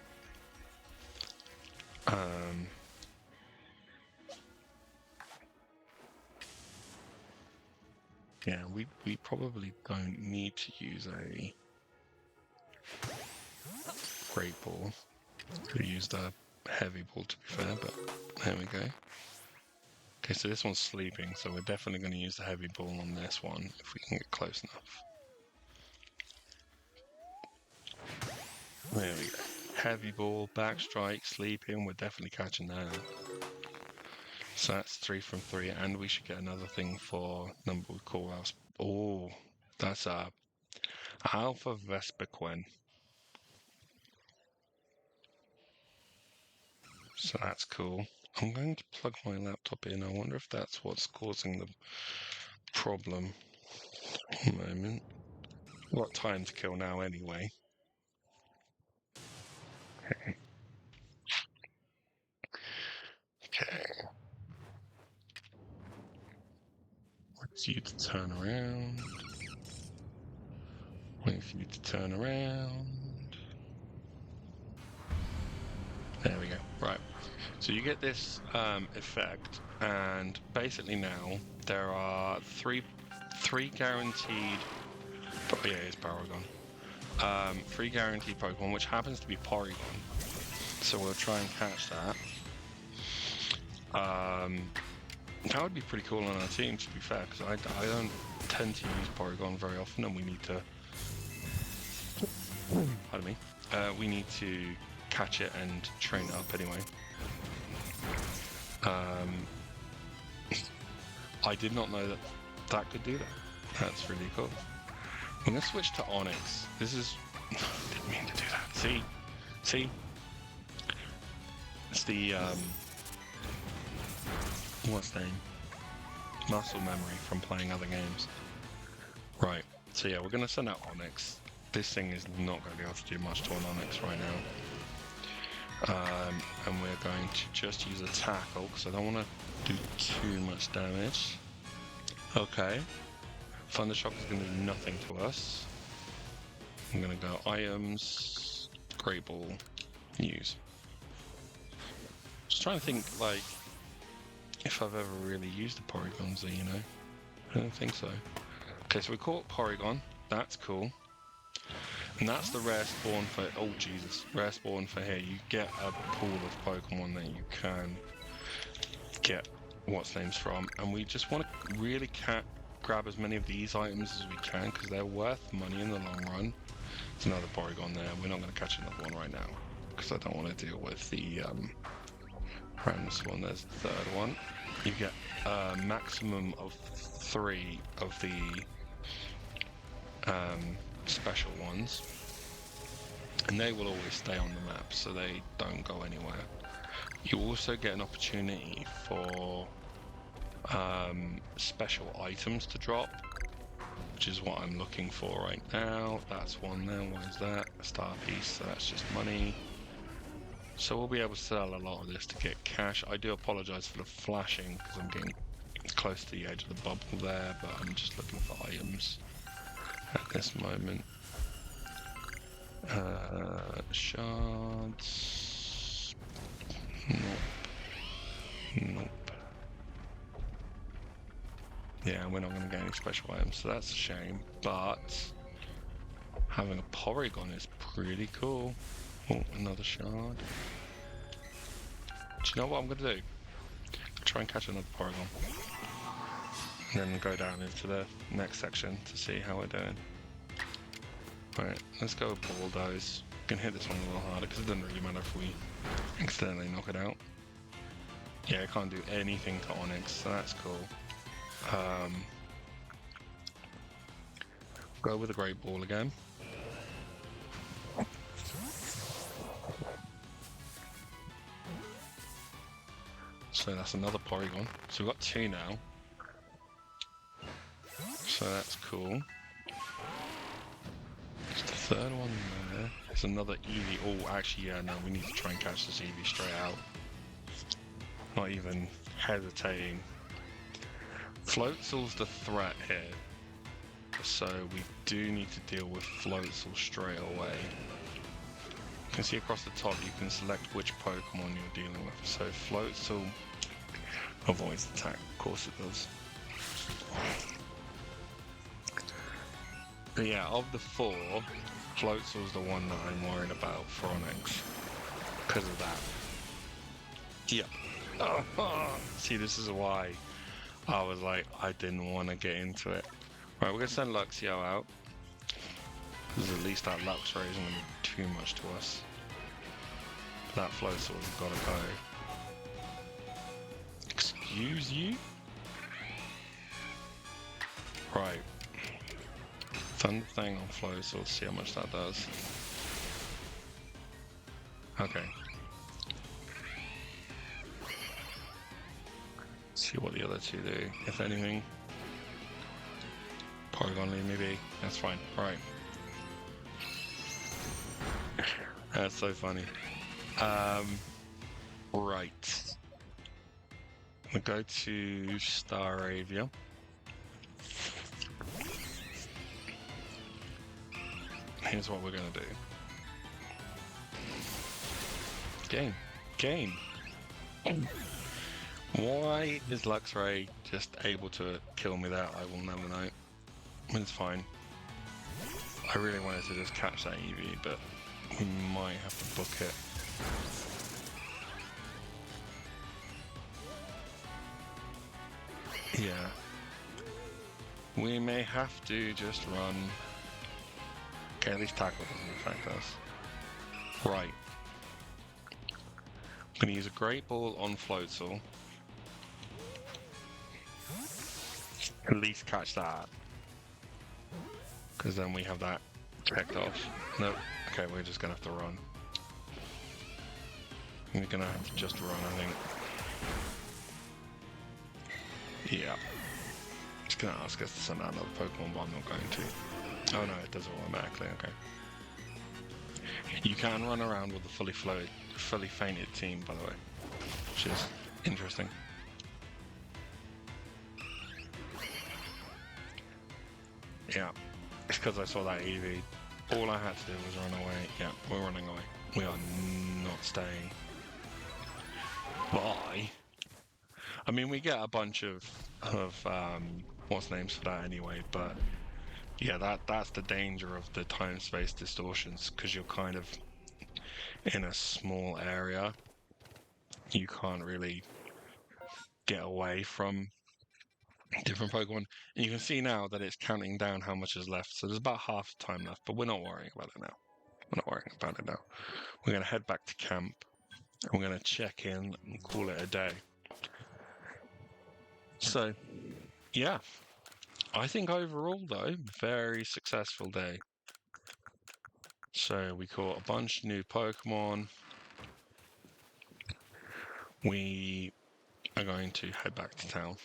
Yeah, we probably don't need to use a Great Ball. Could have used a Heavy Ball to be fair, but there we go. Okay, so this one's sleeping, so we're definitely going to use the Heavy Ball on this one if we can get close enough. There we go. Heavy Ball, Back Strike, sleeping, we're definitely catching that. So that's 3 from 3, and we should get another thing for number we call us. Oh, that's a Alpha Vespiquen. So that's cool. I'm going to plug my laptop in. I wonder if that's what's causing the problem. A moment. We've got time to kill now anyway. Okay. Okay. Wait you to turn around. Wait for you to turn around. There we go. Right. So you get this effect, and basically now there are three guaranteed. Oh, yeah, it's Paragon. 3 guaranteed Pokemon, which happens to be Porygon. So we'll try and catch that. That would be pretty cool on our team, to be fair, because I don't tend to use Porygon very often, and we need to. Pardon me. We need to catch it and train it up anyway. I did not know that could do that. That's really cool. I'm gonna switch to Onyx. This is... didn't mean to do that. See? It's the, what's the name? Muscle memory from playing other games. Right, so yeah, we're gonna send out Onyx. This thing is not gonna be able to do much to an Onyx right now. And we're going to just use a tackle because I don't want to do too much damage. Okay. Thundershock is going to do nothing to us. I'm going to go items, Great Ball, use. Just trying to think, like, if I've ever really used the Porygonza, you know? I don't think so. Okay, so we caught Porygon. That's cool. And that's the rare spawn for... Oh, Jesus. Rare spawn for here. You get a pool of Pokemon that you can get what's names from. And we just want to really grab as many of these items as we can because they're worth money in the long run. There's another Porygon there. We're not going to catch another one right now because I don't want to deal with the random spawn. There's the third one. You get a maximum of 3 of the special ones, and they will always stay on the map, so they don't go anywhere. You also get an opportunity for special items to drop, which is what I'm looking for right now. That's one there. What is that? A star piece, so that's just money. So we'll be able to sell a lot of this to get cash. I do apologize for the flashing because I'm getting close to the edge of the bubble there, but I'm just looking for items at this moment. Shards. Nope. Yeah, we're not going to get any special items, so that's a shame. But having a Porygon is pretty cool. Oh, another shard. Do you know what I'm going to do? Try and catch another Porygon. And then go down into the next section to see how we're doing. Right, let's go with Bulldoze. We can hit this one a little harder because it doesn't really matter if we accidentally knock it out. Yeah, I can't do anything to Onix, so that's cool. Go with a Great Ball again. So that's another Porygon. So we've got 2 now. So that's cool. There's the third one there. There's another Eevee. Oh, actually, yeah, no, we need to try and catch this Eevee straight out. Not even hesitating. Floatzel's the threat here. So we do need to deal with Floatzel straight away. You can see across the top, you can select which Pokemon you're dealing with. So Floatzel avoids attack, of course it does. But yeah, of the 4, Floatzel's the one that I'm worried about for Onix. Because of that. Yep. See, this is why I was like, I didn't want to get into it. Right, we're going to send Luxio out. Because at least that Luxray isn't going to do too much to us. That Floatzel's got to go. Excuse you? Right. Thunder thing on Floatzel, let's see how much that does. Okay. See what the other 2 do, if anything. Porygon leave me be. That's fine. Right. That's so funny. Right. We'll go to Staravia. Here's what we're gonna do. Game. Why is Luxray just able to kill me there? I will never know. It's fine. I really wanted to just catch that Eevee, but we might have to book it. Yeah. We may have to just run. Okay, at least tackle doesn't affect us. Right. I'm going to use a Great Ball on Floatzel. At least catch that. Because then we have that checked off. Nope. Okay, we're just going to have to run. We're going to have to just run, I think. Yeah. It's going to ask us to send out another Pokemon, but I'm not going to. Oh no, it does it automatically, okay. You can run around with a fully floated fully fainted team, by the way, which is interesting. Yeah, it's because I saw that EV. All I had to do was run away. Yeah, we're running away. We are not staying. Bye. I mean, we get a bunch of what's names for that anyway, but yeah, that's the danger of the time space distortions, because you're kind of in a small area. You can't really get away from different Pokemon. And you can see now that it's counting down how much is left. So there's about half the time left, but we're not worrying about it now. We're not worrying about it now. We're going to head back to camp and we're going to check in and call it a day. So, yeah. I think overall, though, very successful day. So we caught a bunch of new Pokemon. We are going to head back to town.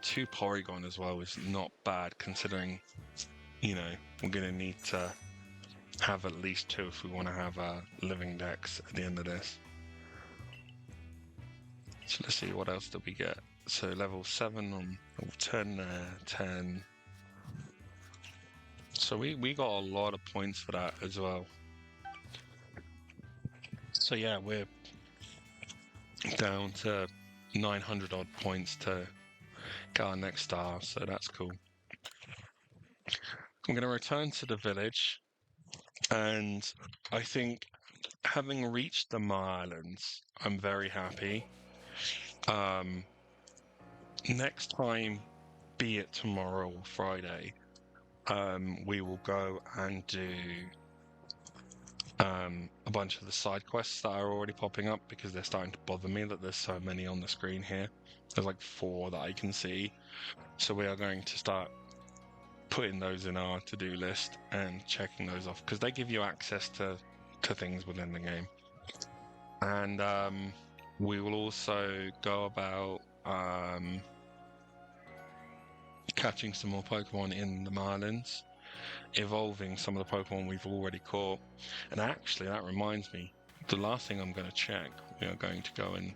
2 Porygon as well is not bad, considering, you know, we're going to need to have at least 2 if we want to have living decks at the end of this. So let's see, what else did we get? So level 7 on level 10 there, 10. So we got a lot of points for that as well. So yeah, we're down to 900 odd points to get our next star, so that's cool. I'm going to return to the village, and I think having reached the Mirelands, I'm very happy. Next time, be it tomorrow or Friday, we will go and do a bunch of the side quests that are already popping up, because they're starting to bother me that there's so many on the screen here. There's like 4 that I can see. So we are going to start putting those in our to-do list and checking those off, because they give you access to things within the game. And we will also go about catching some more Pokemon in the Mirelands, evolving some of the Pokemon we've already caught. And actually, that reminds me, the last thing I'm going to check, we are going to go and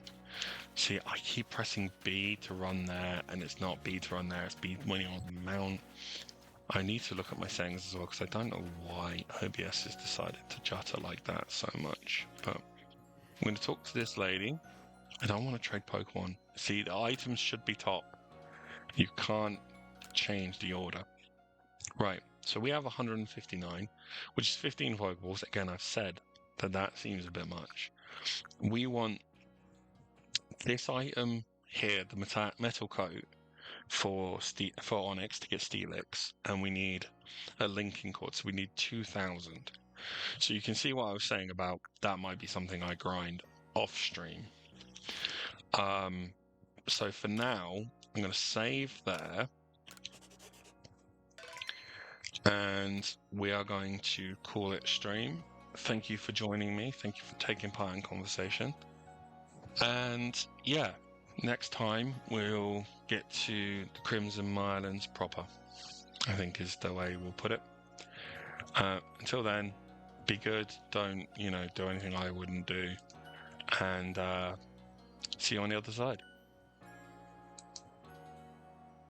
see. I keep pressing B to run there, and it's not B to run there, it's B when you're on the mount. I need to look at my settings as well, because I don't know why OBS has decided to jutter like that so much. But I'm going to talk to this lady. I don't want to trade Pokemon. See, the items should be top. You can't change the order. Right, so we have 159, which is 15 Pokeballs. Again, I've said that seems a bit much. We want this item here, the metal coat, for Onyx to get Steelix, and we need a linking cord, so we need 2,000. So you can see what I was saying about that might be something I grind off stream. So for now, I'm going to save there, and we are going to call it stream. Thank you for joining me. Thank you for taking part in conversation. And yeah, next time we'll get to the Crimson Mirelands proper, I think is the way we'll put it. Until then, be good. Don't, do anything I wouldn't do. And see you on the other side.